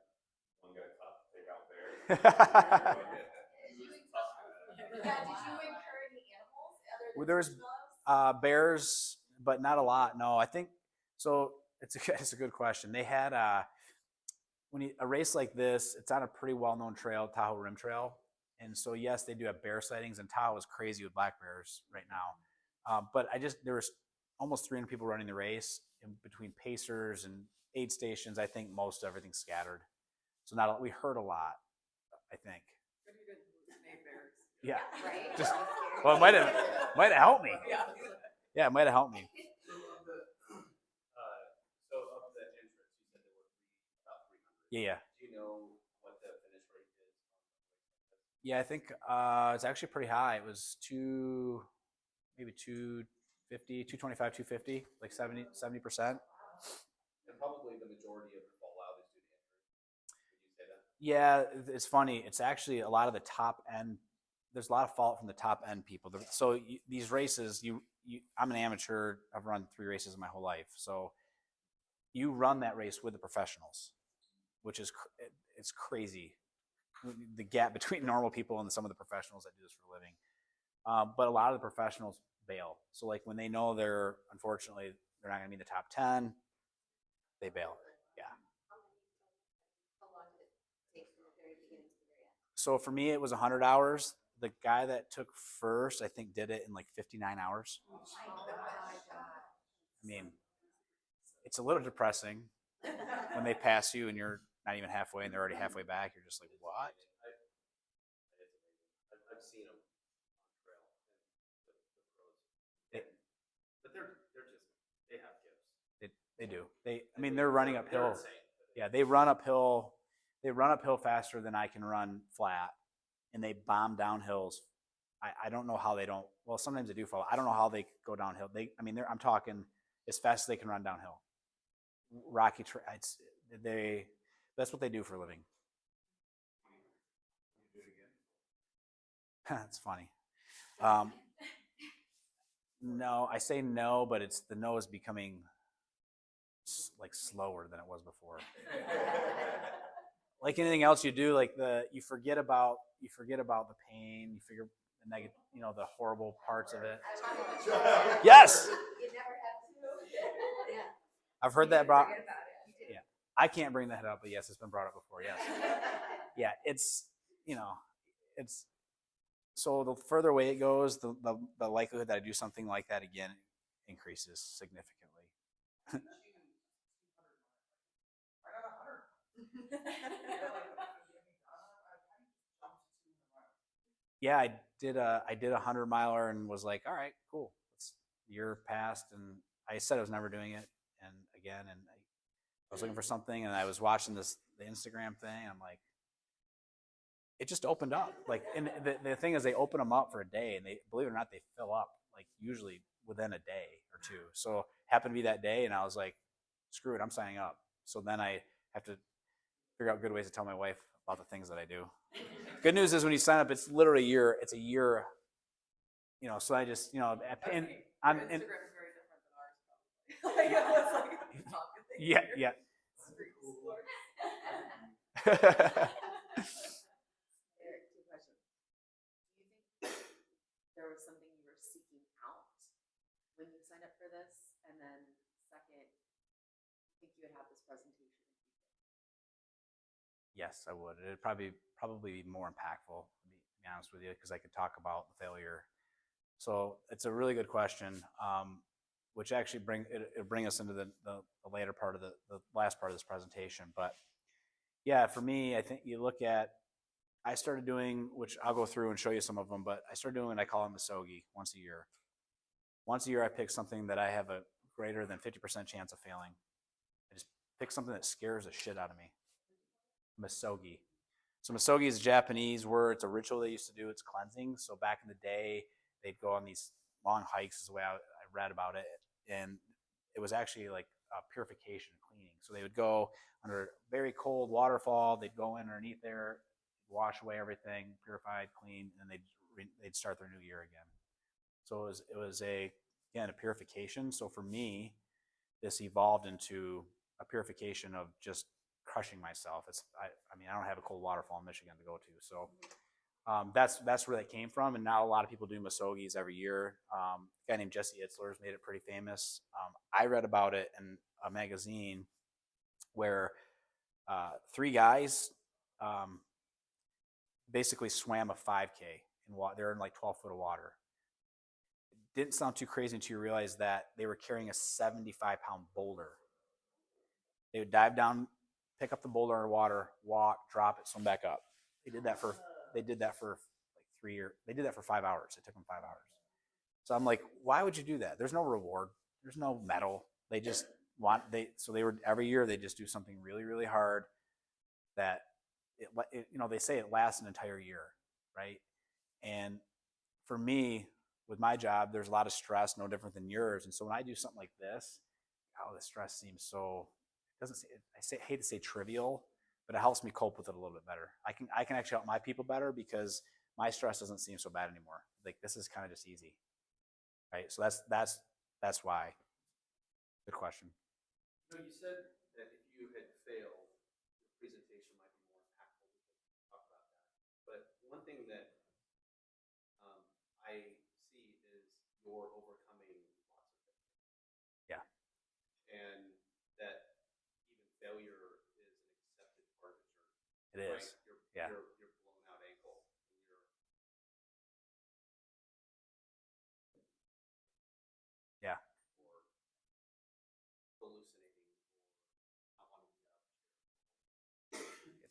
One guy tough to take out bears. Did you incur any animals other than There's Squishmallows? bears, but not a lot. No, I think so. It's a good question. They had a race like this, it's on a pretty well-known trail, Tahoe Rim Trail. And so, yes, they do have bear sightings, and Tahoe is crazy with black bears right now. But there was almost 300 people running the race in between pacers and aid stations. I think most everything's scattered. So we heard a lot, I think. Yeah. Right? Well, it might have helped me. Yeah, it might have helped me. So of the entrance, you said there were about 300. Yeah. Do you know what the finish rate is? Yeah, I think it's actually pretty high. It was maybe 250, 225, 250, like 70%. And probably the majority of the fallout is due to injury. Would you say that? Yeah, it's funny. It's actually a lot of the top end. There's a lot of fault from the top end people. So these races, I'm an amateur. I've run 3 races in my whole life. So you run that race with the professionals, which is it's crazy. The gap between normal people and some of the professionals that do this for a living. But a lot of the professionals bail. So like when they know unfortunately they're not going to be in the top 10, they bail. So for me, it was 100 hours. The guy that took first, I think, did it in like 59 hours. I mean, it's a little depressing when they pass you and you're not even halfway and they're already halfway back. You're just like, what? I've seen them on trail and the pros, They, but they're just they have gifts. they do. I mean, they're running uphill. They're insane. Yeah, they run uphill. They run uphill faster than I can run flat, and they bomb down hills. I don't know how they don't. Well, sometimes they do fall. I don't know how they go downhill. I mean, I'm talking as fast as they can run downhill. Rocky, they. That's what they do for a living. That's funny. No, I say no, but it's the no is becoming like slower than it was before. Like anything else you do, like you forget about the pain, you figure the negative, the horrible parts of it. Yes, You never have to. Yeah. I've heard that brought. Yeah, I can't bring that up, but yes, it's been brought up before. Yes, yeah, it's it's so the further away it goes, the likelihood that I do something like that again increases significantly. Yeah, I did a 100 miler and was like, all right, cool. It's year passed, and I said I was never doing it, and again, and I was looking for something, and I was watching the Instagram thing, and I'm like, it just opened up. Like, and the thing is, they open them up for a day, and they, believe it or not, they fill up like usually within a day or two. So happened to be that day, and I was like, screw it, I'm signing up. So then I have to figure out good ways to tell my wife about the things that I do. Good news is when you sign up, it's literally a year. It's a year. So I just, and I'm. Instagram is very different than ours, probably. Like, it was like a talking thing. Yeah. Eric, two questions. Do you think there was something you were seeking out when you signed up for this? And then second, I think you would have this presentation if you did. Yes, I would. It'd probably be more impactful, to be honest with you, because I could talk about the failure. So it's a really good question, which actually bring us into the later part of the last part of this presentation. But yeah, for me, I think you look at, I started doing, which I'll go through and show you some of them, but I started doing what I call a Misogi once a year. Once a year, I pick something that I have a greater than 50% chance of failing. I just pick something that scares the shit out of me. Misogi. So misogi is a Japanese word. It's a ritual they used to do. It's cleansing. So back in the day, they'd go on these long hikes, is the way I read about it. And it was actually like purification and cleaning. So they would go under a very cold waterfall. They'd go underneath there, wash away everything, purified, clean, and they'd start their new year again. So it was a purification. So for me, this evolved into a purification of just crushing myself. I don't have a cold waterfall in Michigan to go to, so that's where that came from. And now a lot of people do misogis every year. A guy named Jesse Itzler's made it pretty famous. I read about it in a magazine where three guys basically swam a 5K in water. They're in like 12 foot of water. It didn't sound too crazy until you realize that they were carrying a 75-pound boulder. They would dive down, pick up the boulder underwater, walk, drop it, swim back up. They did that for like 3 years. They did that for 5 hours. It took them 5 hours. So I'm like, why would you do that? There's no reward. There's no medal. They just every year they just do something really, really hard that they say it lasts an entire year, right? And for me, with my job, there's a lot of stress, no different than yours. And so when I do something like this, the stress seems so, hate to say trivial, but it helps me cope with it a little bit better. I can actually help my people better because my stress doesn't seem so bad anymore. Like, this is kind of just easy, right? So that's why. Good question. You said that if you had failed, the presentation might be more impactful because you talk about that. But one thing that I see is you're overcoming lots of things. Yeah. And that even failure is an accepted part of the journey. It is. Right? Your blown out ankle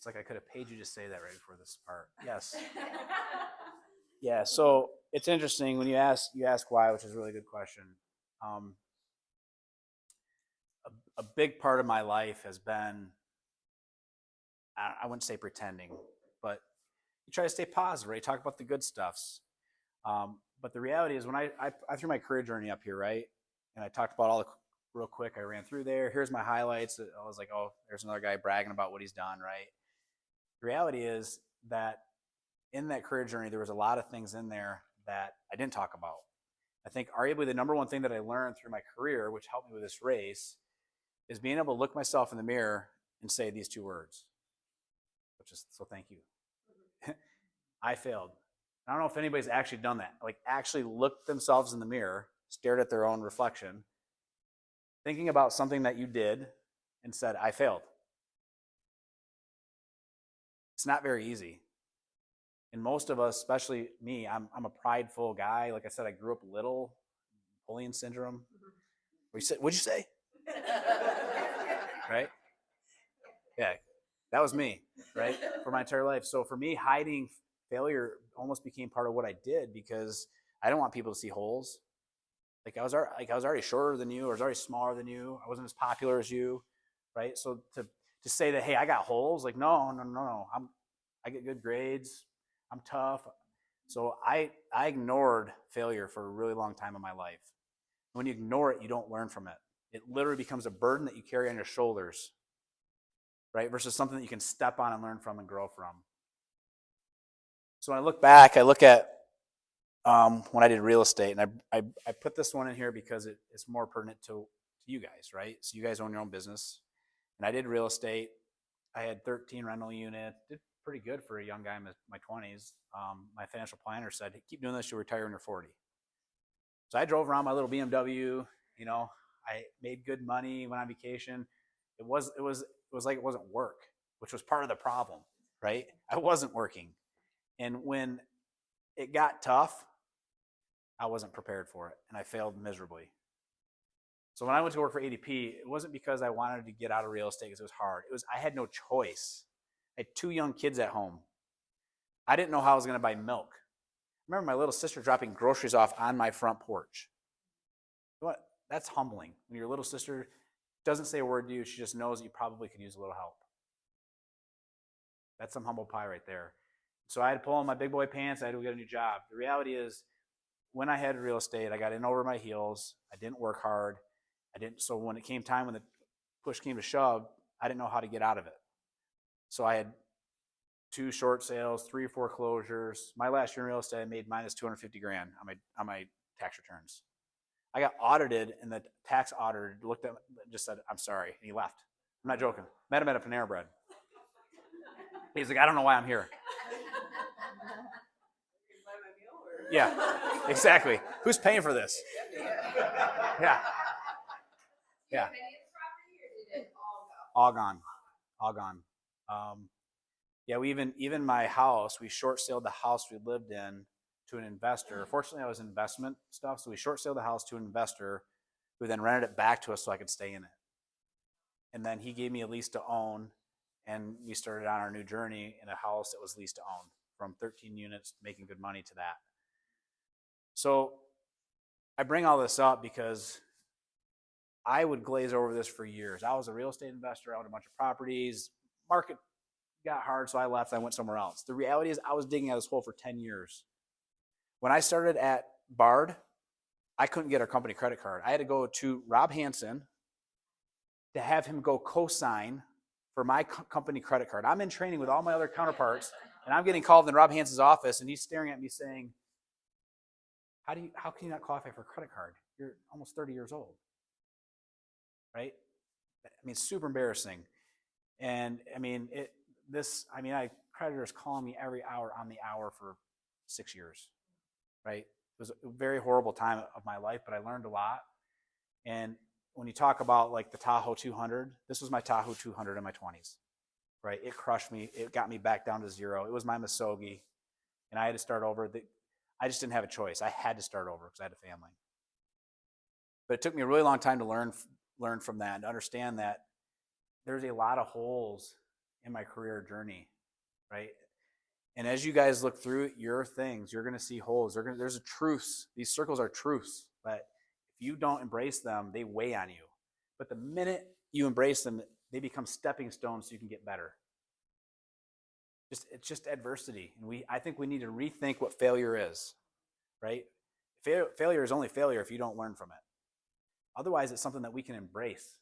It's like I could have paid you to say that right before this part. Yes. Yeah. So it's interesting when you ask why, which is a really good question. Um, a big part of my life has been, I wouldn't say pretending, but you try to stay positive, right? You talk about the good stuffs. But the reality is when I threw my career journey up here, right? And I talked about all the real quick. I ran through there. Here's my highlights. I was like, oh, there's another guy bragging about what he's done, right? The reality is that in that career journey, there was a lot of things in there that I didn't talk about. I think arguably the number one thing that I learned through my career, which helped me with this race, is being able to look myself in the mirror and say these two words, which is, so thank you. I failed. I don't know if anybody's actually done that. Like actually looked themselves in the mirror, stared at their own reflection, thinking about something that you did and said, I failed. It's not very easy. And most of us, especially me, I'm a prideful guy. Like I said, I grew up little, Napoleon syndrome. What'd you say? Right? Yeah, that was me, right? For my entire life. So for me, hiding failure almost became part of what I did because I didn't want people to see holes. Like I was already shorter than you, or I was already smaller than you. I wasn't as popular as you, right? So to say that, hey, I got holes, like no. I get good grades. I'm tough. So I ignored failure for a really long time in my life. When you ignore it, you don't learn from it. It literally becomes a burden that you carry on your shoulders, right? Versus something that you can step on and learn from and grow from. So when I look back, I look at when I did real estate, and I put this one in here because it's more pertinent to you guys, right? So you guys own your own business, and I did real estate. I had 13 rental units, did pretty good for a young guy in my 20s. My financial planner said, hey, keep doing this, you'll retire when you're 40. So I drove around my little BMW, you know, I made good money, went on vacation. It was like it wasn't work, which was part of the problem, right? I wasn't working. And when it got tough, I wasn't prepared for it, and I failed miserably. So when I went to work for ADP, it wasn't because I wanted to get out of real estate because it was hard. It was I had no choice. I had 2 young kids at home. I didn't know how I was going to buy milk. I remember my little sister dropping groceries off on my front porch. What? That's humbling. When your little sister doesn't say a word to you, she just knows that you probably could use a little help. That's some humble pie right there. So I had to pull on my big boy pants. I had to get a new job. The reality is, when I had real estate, I got in over my heels. I didn't work hard. So when it came time, when the push came to shove, I didn't know how to get out of it. So I had 2 short sales, 3 foreclosures. My last year in real estate, I made minus 250 grand on my tax returns. I got audited, and the tax auditor looked at me and just said, I'm sorry, and he left. I'm not joking. Met him at a Panera Bread. He's like, I don't know why I'm here. Yeah, exactly. Who's paying for this? Yeah. Yeah. All gone. Yeah, we even my house, we short sold the house we lived in to an investor. Fortunately, I was investment stuff, so we short sold the house to an investor who then rented it back to us so I could stay in it. And then he gave me a lease to own, and we started on our new journey in a house that was leased to own, from 13 units, making good money to that. So I bring all this up because I would glaze over this for years. I was a real estate investor. I owned a bunch of properties. Market got hard, so I left. I went somewhere else. The reality is I was digging out this hole for 10 years. When I started at Bard, I couldn't get our company credit card. I had to go to Rob Hansen to have him go co-sign for my company credit card. I'm in training with all my other counterparts, and I'm getting called in Rob Hansen's office, and he's staring at me saying, how can you not qualify for a credit card? You're almost 30 years old, right? I mean, super embarrassing. And I mean, I had creditors calling me every hour on the hour for 6 years, right? It was a very horrible time of my life, but I learned a lot. And when you talk about like the Tahoe 200, this was my Tahoe 200 in my 20s, right? It crushed me. It got me back down to zero. It was my Muskogee, and I had to start over. I just didn't have a choice. I had to start over because I had a family. But it took me a really long time to learn from that and to understand that there's a lot of holes in my career journey, right? And as you guys look through your things, you're going to see holes. There's a truths. These circles are truths, but if you don't embrace them, they weigh on you. But the minute you embrace them, they become stepping stones so you can get better. It's just adversity, and I think we need to rethink what failure is, right? Failure is only failure if you don't learn from it. Otherwise, it's something that we can embrace,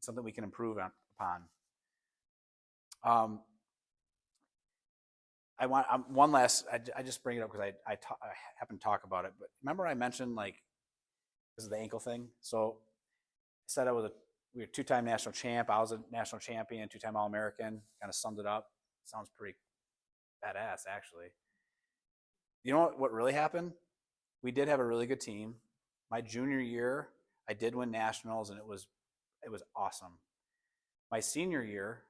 something we can improve upon. One last. I just bring it up because I happen to talk about it. But remember, I mentioned like this is the ankle thing. So I said we were two-time national champ. I was a national champion, two-time All-American. Kind of summed it up. Sounds pretty badass, actually. You know what really happened? We did have a really good team. My junior year, I did win nationals, and it was awesome. My senior year,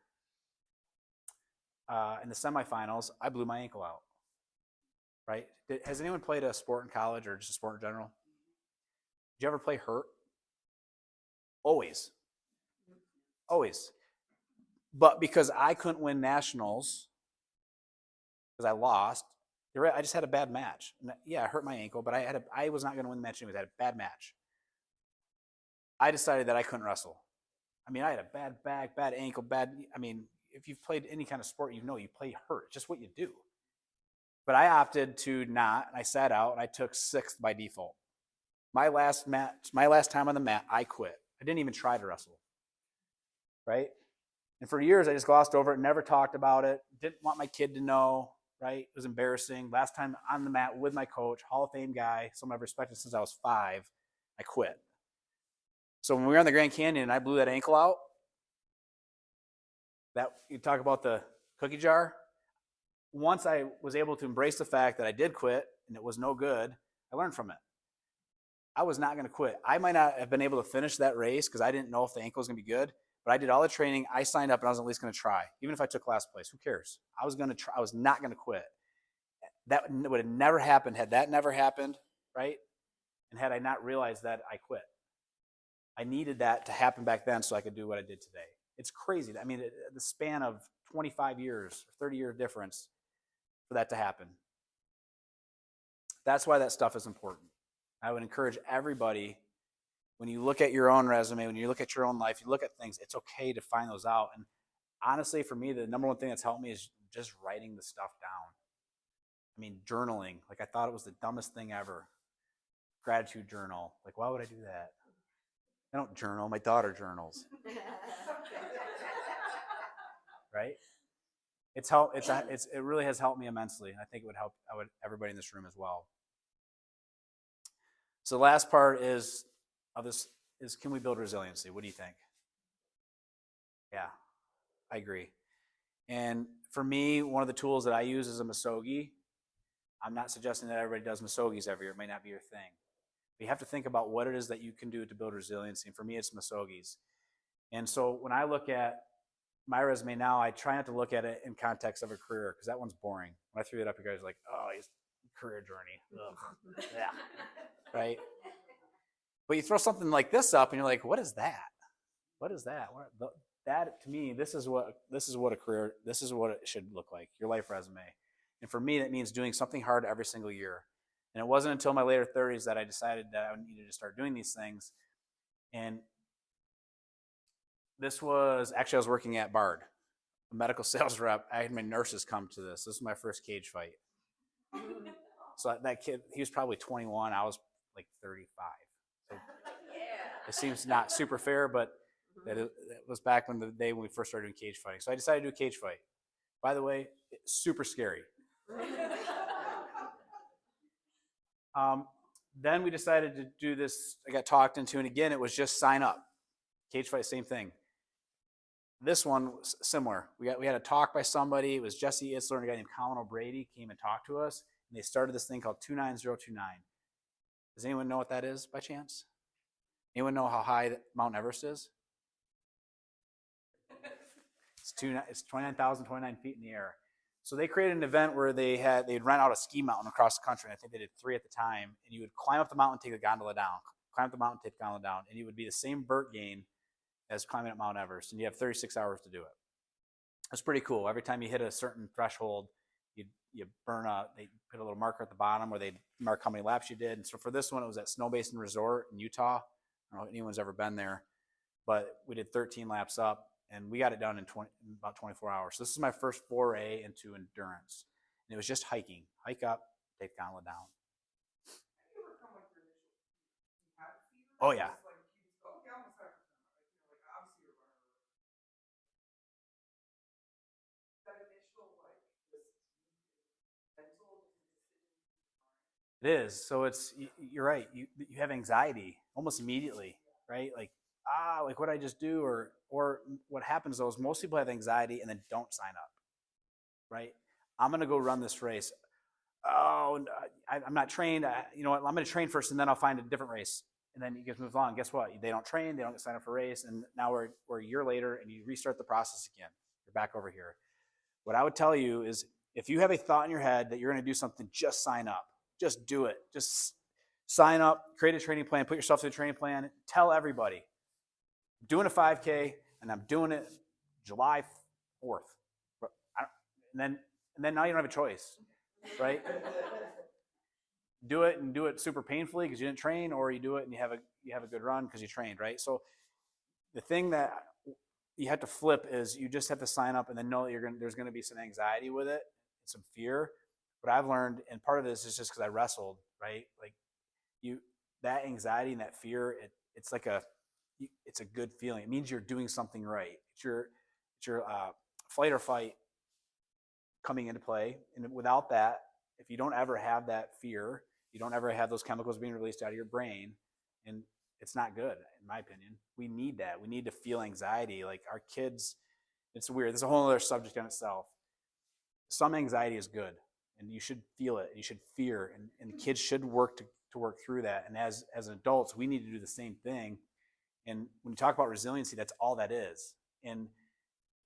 in the semifinals, I blew my ankle out. Right? Has anyone played a sport in college or just a sport in general? Did you ever play hurt? Always. But because I couldn't win nationals, because I lost, I just had a bad match. Yeah, I hurt my ankle, but I was not going to win the match anyways. I had a bad match. I decided that I couldn't wrestle. I mean, I had a bad back, bad ankle, if you've played any kind of sport, you play hurt. It's just what you do. But I opted to not, and I sat out, and I took 6th by default. My last time on the mat, I quit. I didn't even try to wrestle. Right? And for years, I just glossed over it, never talked about it, didn't want my kid to know, right? It was embarrassing. Last time on the mat with my coach, Hall of Fame guy, someone I've respected since I was 5, I quit. So when we were on the Grand Canyon and I blew that ankle out, that you talk about the cookie jar. Once I was able to embrace the fact that I did quit and it was no good, I learned from it. I was not going to quit. I might not have been able to finish that race because I didn't know if the ankle was going to be good, but I did all the training. I signed up and I was at least going to try. Even if I took last place, who cares? I was going to try. I was not going to quit. That would have never happened had that never happened, right? And had I not realized that I quit. I needed that to happen back then so I could do what I did today. It's crazy. I mean, the span of 25 years, 30-year difference for that to happen. That's why that stuff is important. I would encourage everybody, when you look at your own resume, when you look at your own life, you look at things, it's okay to find those out. And honestly, for me, the number one thing that's helped me is just writing the stuff down. I mean, journaling. Like, I thought it was the dumbest thing ever. Gratitude journal. Like, why would I do that? I don't journal. My daughter journals. Right? It really has helped me immensely. And I think it would help everybody in this room as well. So the last part is can we build resiliency? What do you think? Yeah, I agree. And for me, one of the tools that I use is a misogi. I'm not suggesting that everybody does misogis every year. It may not be your thing. But you have to think about what it is that you can do to build resiliency. And for me, it's misogis. And so when I look at my resume now, I try not to look at it in context of a career because that one's boring. When I threw it up, you guys are like, oh, his career journey. Ugh. Yeah. Right? But you throw something like this up and you're like, what is that? What is that? That to me, this is what a career, this is what it should look like, your life resume. And for me, that means doing something hard every single year. And it wasn't until my later 30s that I decided that I needed to start doing these things. And I was working at Bard, a medical sales rep. I had my nurses come to this. This was my first cage fight. So that kid, he was probably 21. I was like 35. So it seems not super fair, but it was back when we first started doing cage fighting. So I decided to do a cage fight. By the way, it's super scary. Then we decided to do this. I got talked into, and again, it was just sign up. Cage fight, same thing. This one was similar. We had a talk by somebody. It was Jesse Itzler and a guy named Colin O'Brady came and talked to us, and they started this thing called 29029. Does anyone know what that is by chance? Anyone know how high Mount Everest is? It's 29,029 feet in the air. So they created an event where they'd rent out a ski mountain across the country, and I think they did 3 at the time, and you would climb up the mountain, take the gondola down, climb up the mountain, take the gondola down, and it would be the same vert gain as climbing up Mount Everest, and you have 36 hours to do it. It's pretty cool. Every time you hit a certain threshold, you burn they put a little marker at the bottom where they mark how many laps you did. And so for this one, it was at Snow Basin Resort in Utah. I don't know if anyone's ever been there, but we did 13 laps up and we got it done in about 24 hours. So this is my first foray into endurance. And it was just hiking, hike up, take the gauntlet down. Oh yeah. It is. So you're right. You have anxiety almost immediately, right? Like, like what I just do, or what happens though is most people have anxiety and then don't sign up, right? I'm gonna go run this race. Oh, I'm not trained. You know what? I'm gonna train first, and then I'll find a different race. And then you just move on. Guess what? They don't train. They don't sign up for a race, and now we're a year later, and you restart the process again. You're back over here. What I would tell you is, if you have a thought in your head that you're gonna do something, just sign up. Just do it. Just sign up, create a training plan, put yourself through a training plan, tell everybody. I'm doing a 5K and I'm doing it July 4th. And then now you don't have a choice, right? Do it and do it super painfully because you didn't train, or you do it and you have a good run because you trained, right? So the thing that you have to flip is you just have to sign up and then know that there's going to be some anxiety with it, some fear. What I've learned, and part of this is just because I wrestled, right? Like that anxiety and that fear, it's a good feeling. It means you're doing something right. It's your flight or fight coming into play. And without that, if you don't ever have that fear, you don't ever have those chemicals being released out of your brain, and it's not good, in my opinion. We need that. We need to feel anxiety. Like our kids, it's weird. There's a whole other subject in itself. Some anxiety is good, and you should feel it. You should fear, and kids should work to work through that. And as adults, we need to do the same thing. And when you talk about resiliency, that's all that is. And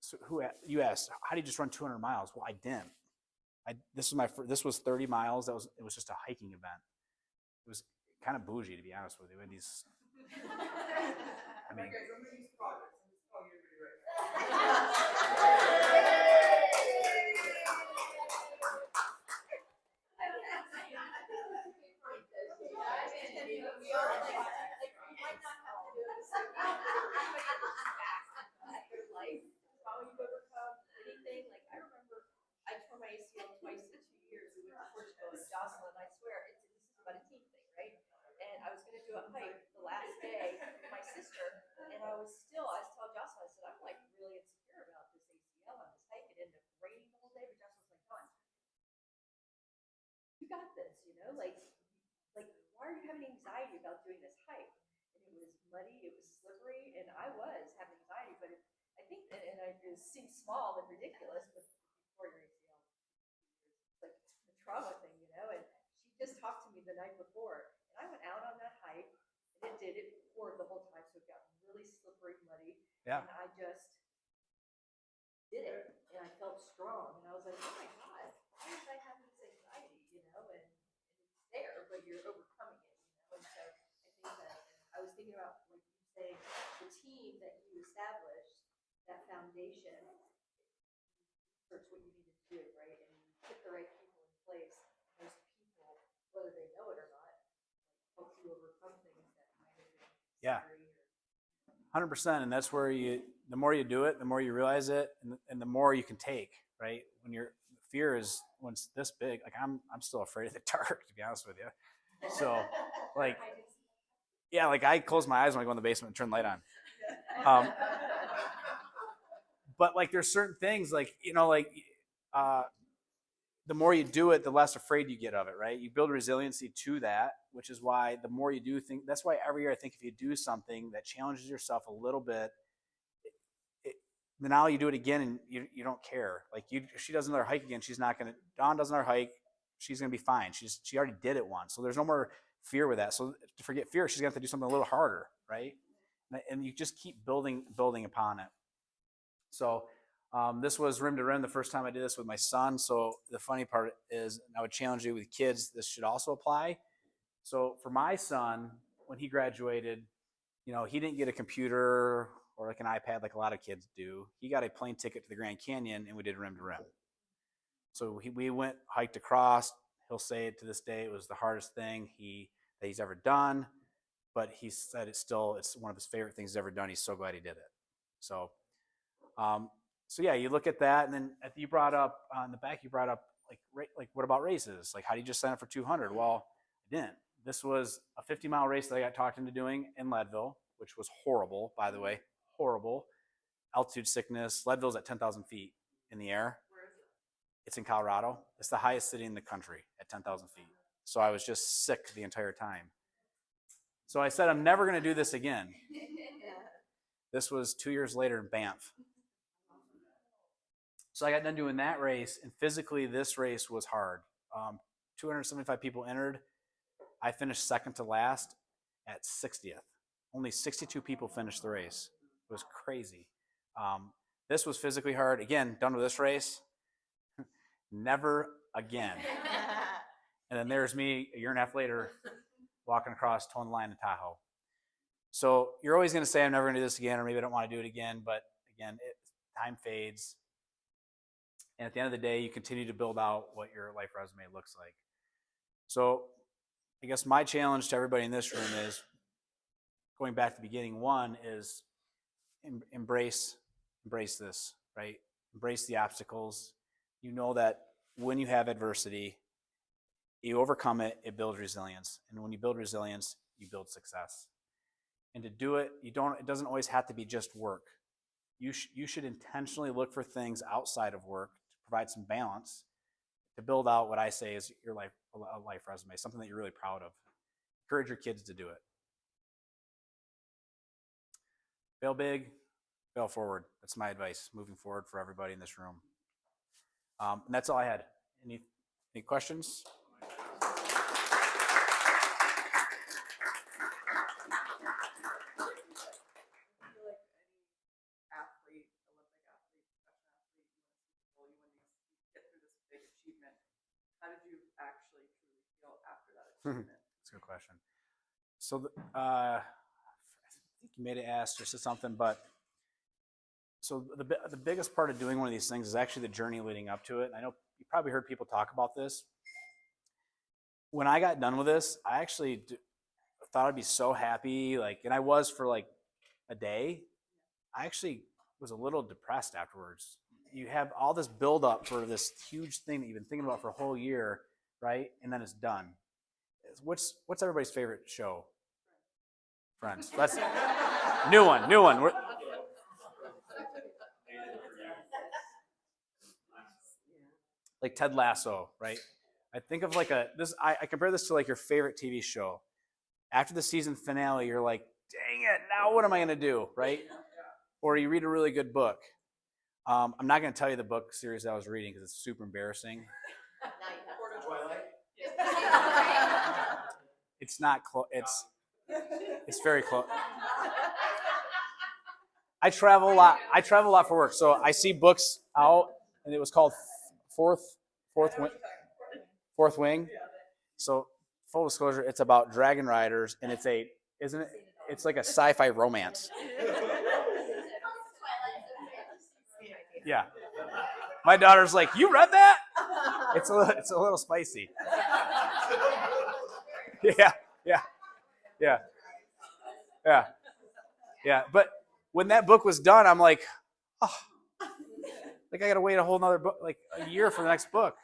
so you asked, how do you just run 200 miles? Well, I didn't. This was 30 miles. It was just a hiking event. It was kind of bougie, to be honest with you. We had these, I mean, I tore my ACL twice in 2 years. We went to Portugal and Jocelyn, I swear, this is about a team thing, right? And I was gonna do a hike the last day with my sister, and I was telling Jocelyn, I said, I'm like really insecure about this ACL on this hike. It ended up raining the whole day, but Jocelyn was like, Dawn, you got this, like why are you having anxiety about doing this hike? And it was muddy, it was slippery, and I was having anxiety, but I think that, and it seems small and ridiculous, but before your ACL, like the trauma thing, and she just talked to me the night before, and I went out on that hike, and it poured the whole time, so it got really slippery, muddy, yeah. and I just did it, and I felt strong, and I was like, oh my God, why was I having this anxiety, and it's there, but you're overcoming it, and so I think that I was thinking about, like you say, the team that you established, that foundation, that's what you need to do, right? And you put the right people in place. Those people, whether they know it or not, help you overcome things that might have been scary. 100%. And that's where the more you do it, the more you realize it, and the more you can take, right? When fear is, when it's this big, like I'm still afraid of the dark, to be honest with you. So like, yeah, like I close my eyes when I go in the basement and turn the light on. But like there's certain things like, the more you do it, the less afraid you get of it, right? You build resiliency to that, which is why the more you do think, that's why every year I think if you do something that challenges yourself a little bit, now you do it again and you don't care. Like she does another hike again, Dawn does another hike, she's gonna be fine. She already did it once, so there's no more fear with that. So to forget fear, she's gonna have to do something a little harder, right? And you just keep building upon it. So this was rim to rim the first time I did this with my son. So the funny part is, and I would challenge you with kids, this should also apply. So for my son, when he graduated, he didn't get a computer or like an iPad, like a lot of kids do. He got a plane ticket to the Grand Canyon, and we did rim to rim. So we went, hiked across. He'll say it to this day, it was the hardest thing that he's ever done. But he said it's one of his favorite things he's ever done. He's so glad he did it. So, so yeah, you look at that, and then you brought up on the back, you brought up like what about races? Like, how do you just sign up for 200? Well, I didn't. This was a 50-mile race that I got talked into doing in Leadville, which was horrible, by the way, horrible. Altitude sickness. Leadville's at 10,000 feet in the air. It's in Colorado. It's the highest city in the country at 10,000 feet. So I was just sick the entire time. So I said, I'm never going to do this again. This was 2 years later in Banff. So I got done doing that race, and physically this race was hard. 275 people entered. I finished second to last at 60th. Only 62 people finished the race. It was crazy. This was physically hard. Again, done with this race. Never again. And then there's me a year and a half later walking across, towing the line in Tahoe. So you're always going to say, I'm never going to do this again, or maybe I don't want to do it again. But again, time fades. And at the end of the day, you continue to build out what your life resume looks like. So I guess my challenge to everybody in this room is, going back to the beginning, one is embrace this, right? Embrace the obstacles. You know that when you have adversity, you overcome it, it builds resilience. And when you build resilience, you build success. And to do it, it doesn't always have to be just work. You should intentionally look for things outside of work to provide some balance, to build out what I say is your life resume, something that you're really proud of. Encourage your kids to do it. Fail big, fail forward. That's my advice moving forward for everybody in this room. And that's all I had. Any questions? How did you actually truly feel after that achievement? That's a good question. So I think you made it ask or said something, but so the biggest part of doing one of these things is actually the journey leading up to it. I know you probably heard people talk about this. When I got done with this, I actually thought I'd be so happy, and I was for like a day. I actually was a little depressed afterwards. You have all this buildup for this huge thing that you've been thinking about for a whole year, right? And then it's done. What's everybody's favorite show? Friends. That's new one. Like Ted Lasso, right? I think of I compare this to like your favorite TV show. After the season finale, you're like, dang it, now what am I going to do, right? Or you read a really good book. I'm not going to tell you the book series I was reading because it's super embarrassing. It's not close. It's very close. I travel a lot. For work, so I see books out, and it was called Fourth Wing. So full disclosure, it's about dragon riders, and it's like a sci-fi romance. Yeah. My daughter's like, you read that? It's a little spicy. Yeah. But when that book was done, I'm like, oh, like I got to wait a whole nother book, like a year for the next book.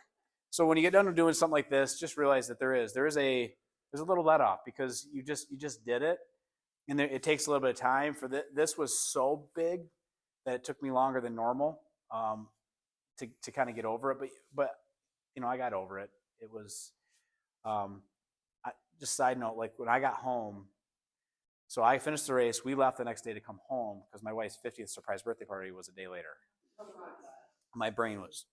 So when you get done with doing something like this, just realize that there's a little let off because you just did it, and it takes a little bit of time for this was so big that it took me longer than normal to kind of get over it. But I got over it. It was just side note, like when I got home. So I finished the race. We left the next day to come home because my wife's 50th surprise birthday party was a day later. My brain was.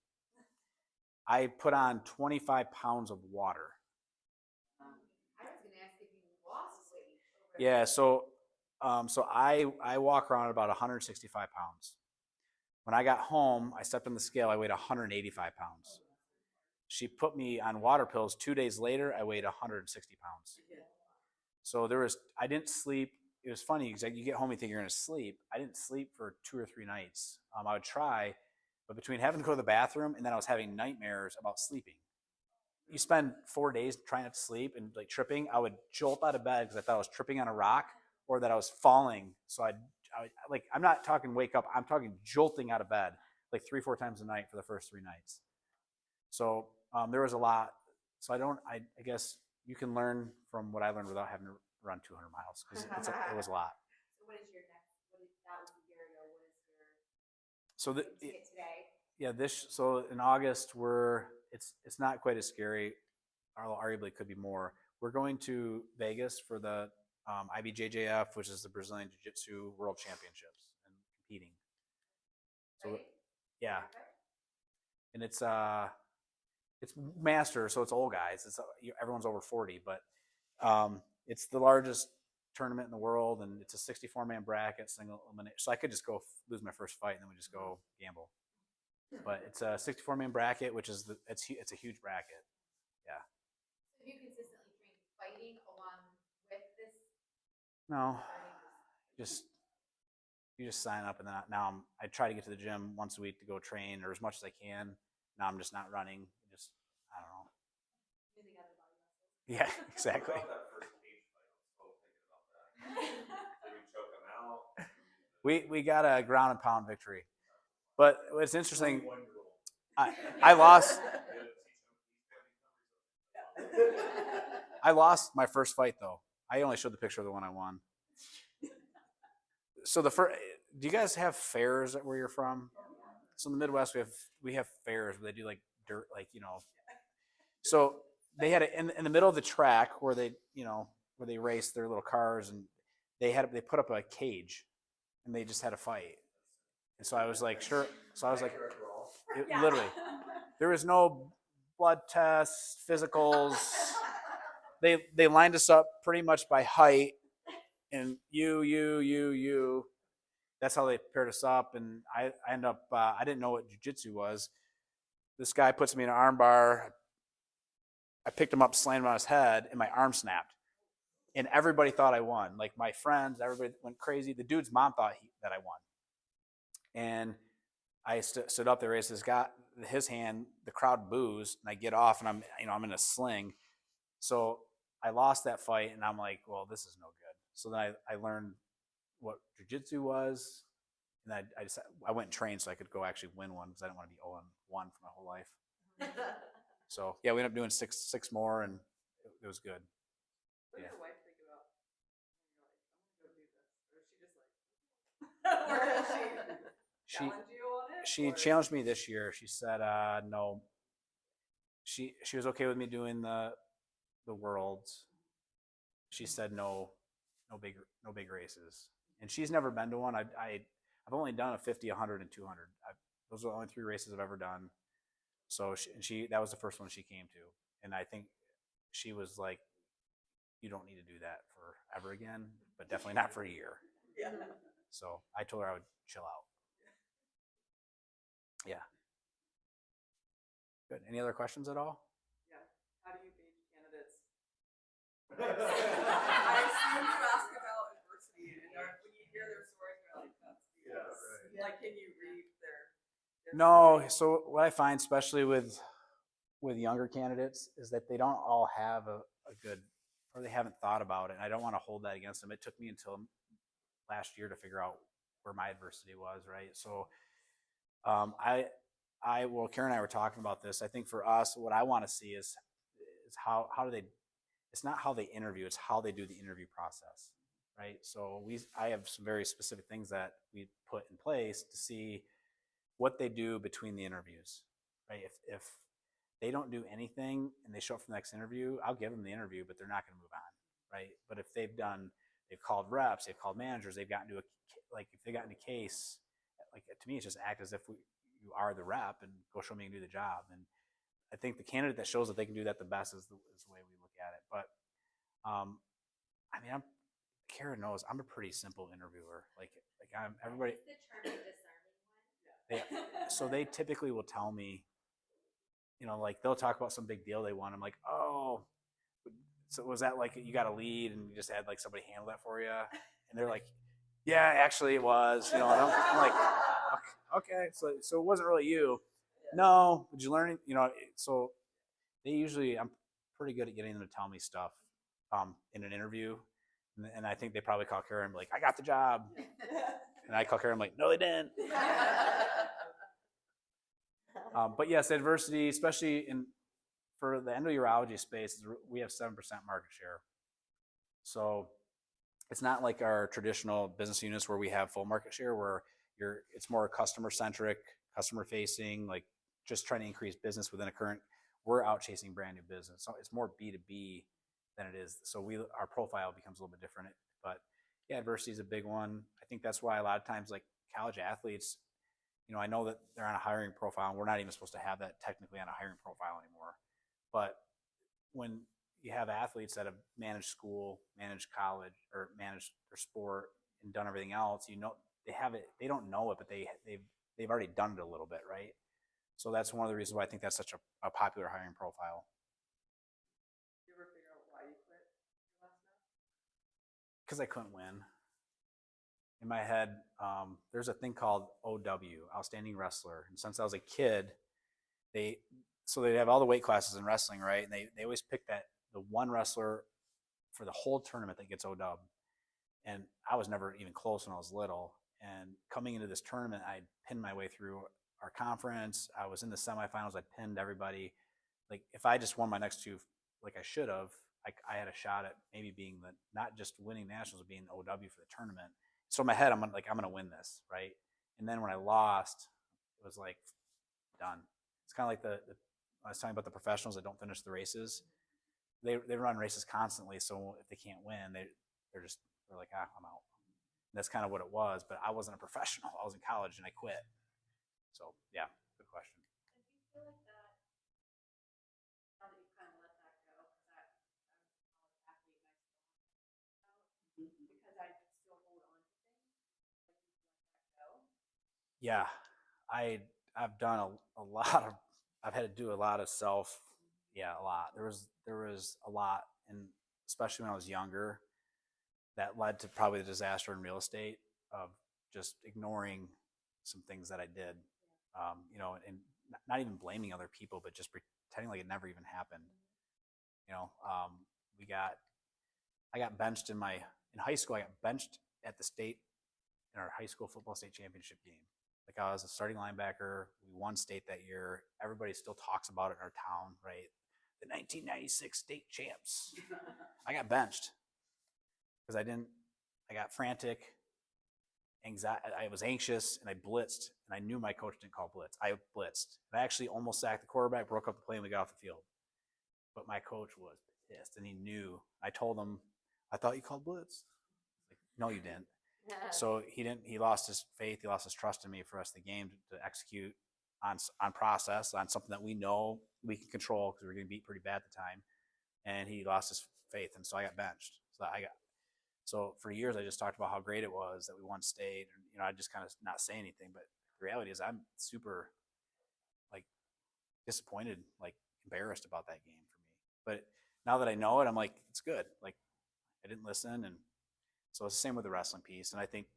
I put on 25 pounds of water. I was going to ask if you lost weight. Yeah, so I walk around at about 165 pounds. When I got home, I stepped on the scale. I weighed 185 pounds. She put me on water pills. 2 days later, I weighed 160 pounds. So I didn't sleep. it was funny because you get home, you think you're going to sleep. I didn't sleep for 2 or 3 nights. I would try, but between having to go to the bathroom and then I was having nightmares about sleeping. You spend 4 days trying not to sleep and like tripping. I would jolt out of bed because I thought I was tripping on a rock or that I was falling. So like, I'm not talking wake up. I'm talking jolting out of bed like 3, 4 times a night for the first 3 nights. So there was a lot. So I guess you can learn from what I learned without having to run 200 miles because it was a lot. So what is your next, that was a year ago, what is your, So to get today? yeah, so in August it's not quite as scary, although arguably could be more. We're going to Vegas for the IBJJF, which is the Brazilian Jiu Jitsu World Championships, and competing. So Right? yeah, and it's master, so it's old guys. It's everyone's over 40, but it's the largest tournament in the world, and it's a 64-man bracket, single elimination. So I could just go lose my first fight, and then we just go gamble. But it's a 64-man bracket, which is it's a huge bracket. Yeah. So have you consistently trained fighting along with this? No, Or you just sign up, and then now I try to get to the gym once a week to go train or as much as I can. Now I'm just not running. Just I don't know. using other body muscles? Yeah, exactly. What about that first cage fight? I was still thinking about that. Did we choke him out? We got a ground and pound victory, but what's interesting, I lost. I lost my first fight though. I only showed the picture of the one I won. So the first, do you guys have fairs where you're from? So in the Midwest, we have fairs where they do like dirt, like So they had it in the middle of the track where where they race their little cars, and they put up a cage, and they just had a fight. And so I was like, sure. So I was like, literally, there was no blood tests, physicals. They lined us up pretty much by height, and you. That's how they paired us up, and I end up I didn't know what jiu-jitsu was. This guy puts me in an arm bar. I picked him up, slammed him on his head, and my arm snapped. And everybody thought I won. Like my friends, everybody went crazy. The dude's mom thought that I won. And I stood up there, raised his hand. The crowd boos, and I get off, and I'm in a sling. So I lost that fight, and I'm like, well, this is no good. So then I learned what jiu-jitsu was, and I went and trained so I could go actually win one because I didn't want to be 0-1 for my whole life. So yeah, we ended up doing six more, and it was good. What did Yeah. your wife think about when you're like, I'm gonna go do this? Or is she just like, or did she challenge you on it? She challenged me this year. She said no. She was okay with me doing the worlds. She said no big races, and she's never been to one. I've only done a 50, 100, and 200. Those are the only 3 races I've ever done. So she that was the first one she came to, and I think she was like, "You don't need to do that forever again, but definitely not for a year." Yeah. So I told her I would chill out. Yeah. Good. Any other questions at all? Yeah. How do you gauge candidates? I assume you ask about adversity, and when you hear their stories, you're like, that's BS. Yeah, right. Like, can you read their No. story? So what I find, especially with younger candidates, is that they don't all have a good, or they haven't thought about it. And I don't want to hold that against them. It took me until last year to figure out where my adversity was. Right. So well, Karen and I were talking about this. I think for us, what I want to see is how do they, it's not how they interview, it's how they do the interview process. Right. So I have some very specific things that we put in place to see what they do between the interviews. Right. If they don't do anything and they show up for the next interview, I'll give them the interview, but they're not going to move on. Right. But if they've called reps, they've called managers, they've gotten to if they got into a case, like to me, it's just act as if you are the rep and go show me and do the job. And I think the candidate that shows that they can do that the best is the way we look at it. But I mean, Karen knows I'm a pretty simple interviewer. Like I'm everybody. It's the charming, disarming one. So they typically will tell me, like they'll talk about some big deal they won. I'm like, oh, so was that like you got a lead and you just had like somebody handle that for you? And they're like, yeah, actually it was, and I'm like, okay, so it wasn't really you. No, did you learn? So they usually, I'm pretty good at getting them to tell me stuff in an interview. And I think they probably call Karen and be like, I got the job. And I call Karen, I'm like, no, they didn't. But yes, adversity, especially for the endourology space, we have 7% market share. So it's not like our traditional business units where we have full market share, where it's more customer centric, customer facing, like just trying to increase business within a current. We're out chasing brand new business, so it's more B2B than it is. So our profile becomes a little bit different. But yeah, adversity is a big one. I think that's why a lot of times, like college athletes, I know that they're on a hiring profile, and we're not even supposed to have that technically on a hiring profile anymore. But when you have athletes that have managed school, managed college, or managed their sport and done everything else, they have it. They don't know it, but they've already done it a little bit, right? So that's one of the reasons why I think that's such a popular hiring profile. Did you ever figure out why you quit your last job? Because I couldn't win. In my head, there's a thing called OW, Outstanding Wrestler. And since I was a kid, they have all the weight classes in wrestling, right? And they always pick the one wrestler for the whole tournament that gets OW. And I was never even close when I was little. And coming into this tournament, I pinned my way through our conference. I was in the semifinals. I pinned everybody. Like if I just won my next two, like I should have, I had a shot at maybe being not just winning nationals, but being the OW for the tournament. So in my head, I'm going to win this, right? And then when I lost, it was like done. It's kind of like I was talking about the professionals that don't finish the races. They run races constantly, so if they can't win, they're like, I'm out. And that's kind of what it was. But I wasn't a professional. I was in college and I quit. So yeah, good question. And do you feel like that, now that you've kind of let that go, because I was a college athlete and I still have because I still hold on to things, like you let that go? Yeah, I've done a lot of. I've had to do a lot of a lot. There was a lot, and especially when I was younger, that led to probably the disaster in real estate of just ignoring some things that I did, and not even blaming other people, but just pretending like it never even happened. You know, we got I got benched in high school. I got benched at the state in our high school football state championship game. Like I was a starting linebacker. We won state that year. Everybody still talks about it in our town, right? The 1996 state champs. I got benched because I got frantic, I was anxious, and I blitzed, and I knew my coach didn't call blitz. I blitzed. I actually almost sacked the quarterback, broke up the play, and we got off the field. But my coach was pissed, and he knew. I told him, I thought you called blitz. Like, no, you didn't. So he didn't. He lost his faith. He lost his trust in me for us the game to execute on process, on something that we know we can control because we were getting beat pretty bad at the time. And he lost his faith, and so I got benched. So for years I just talked about how great it was that we won state, and I just kind of not say anything. But the reality is I'm super like disappointed, like embarrassed about that game for me. But now that I know it, I'm like, it's good. Like I didn't listen, and so it's the same with the wrestling piece. And I think,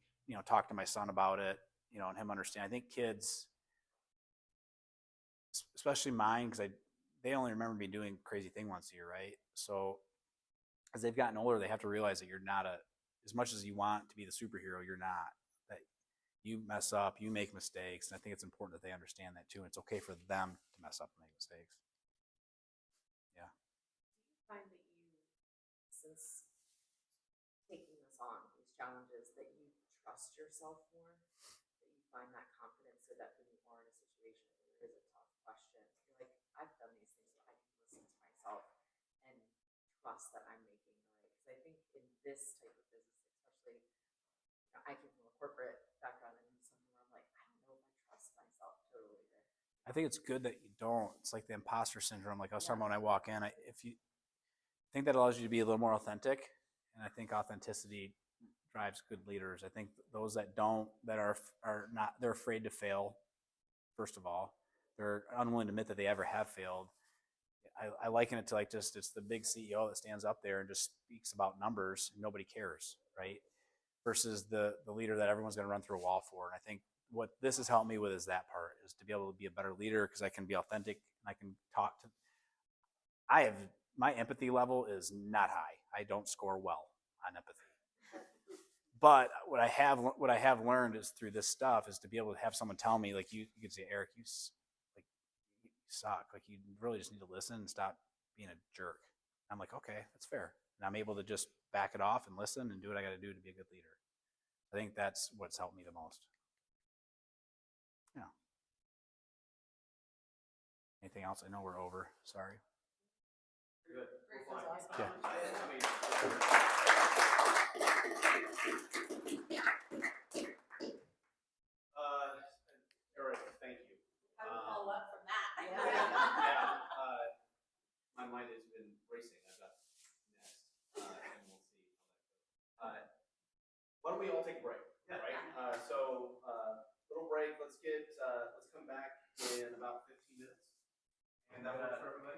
talk to my son about it, and him understand. I think kids, especially mine, because they only remember me doing crazy thing once a year, right? So as they've gotten older, they have to realize that you're not as much as you want to be the superhero, you're not. That you mess up, you make mistakes, and I think it's important that they understand that too. And it's okay for them to mess up and make mistakes. Yeah. Do you find that since taking this on, these challenges, that you trust yourself more? That you find that confidence so that when you are in a situation where there is a tough question, you're like, I've done these things where I can listen to myself and trust that I'm making the right. Because I think in this type of business, especially, I came from a corporate background and something where I'm like, I don't know if I trust myself totally there. I think it's good that you don't. It's like the imposter syndrome. Like I was talking about when I walk in, if you think that allows you to be a little more authentic, and I think authenticity drives good leaders. I think those that don't, that are not, they're afraid to fail. First of all, they're unwilling to admit that they ever have failed. I liken it to like just it's the big CEO that stands up there and just speaks about numbers and nobody cares, right? versus the leader that everyone's going to run through a wall for. And I think what this has helped me with is that part, is to be able to be a better leader because I can be authentic and I can talk to. I have my empathy level is not high. I don't score well on empathy. But what I have learned is through this stuff is to be able to have someone tell me, like you could say, Eric, you suck. Like you really just need to listen and stop being a jerk. And I'm like, okay, that's fair. And I'm able to just back it off and listen and do what I got to do to be a good leader. I think that's what's helped me the most. Yeah. Anything else? I know we're over. Sorry. Good. Great, We're fine. that's awesome. Eric, thank you. How do we follow up from that? My mind has been racing. I've got next, and we'll see how that goes. Why don't we all take a break? Right. Little break. Let's come back in about 15 minutes. And that works for everybody.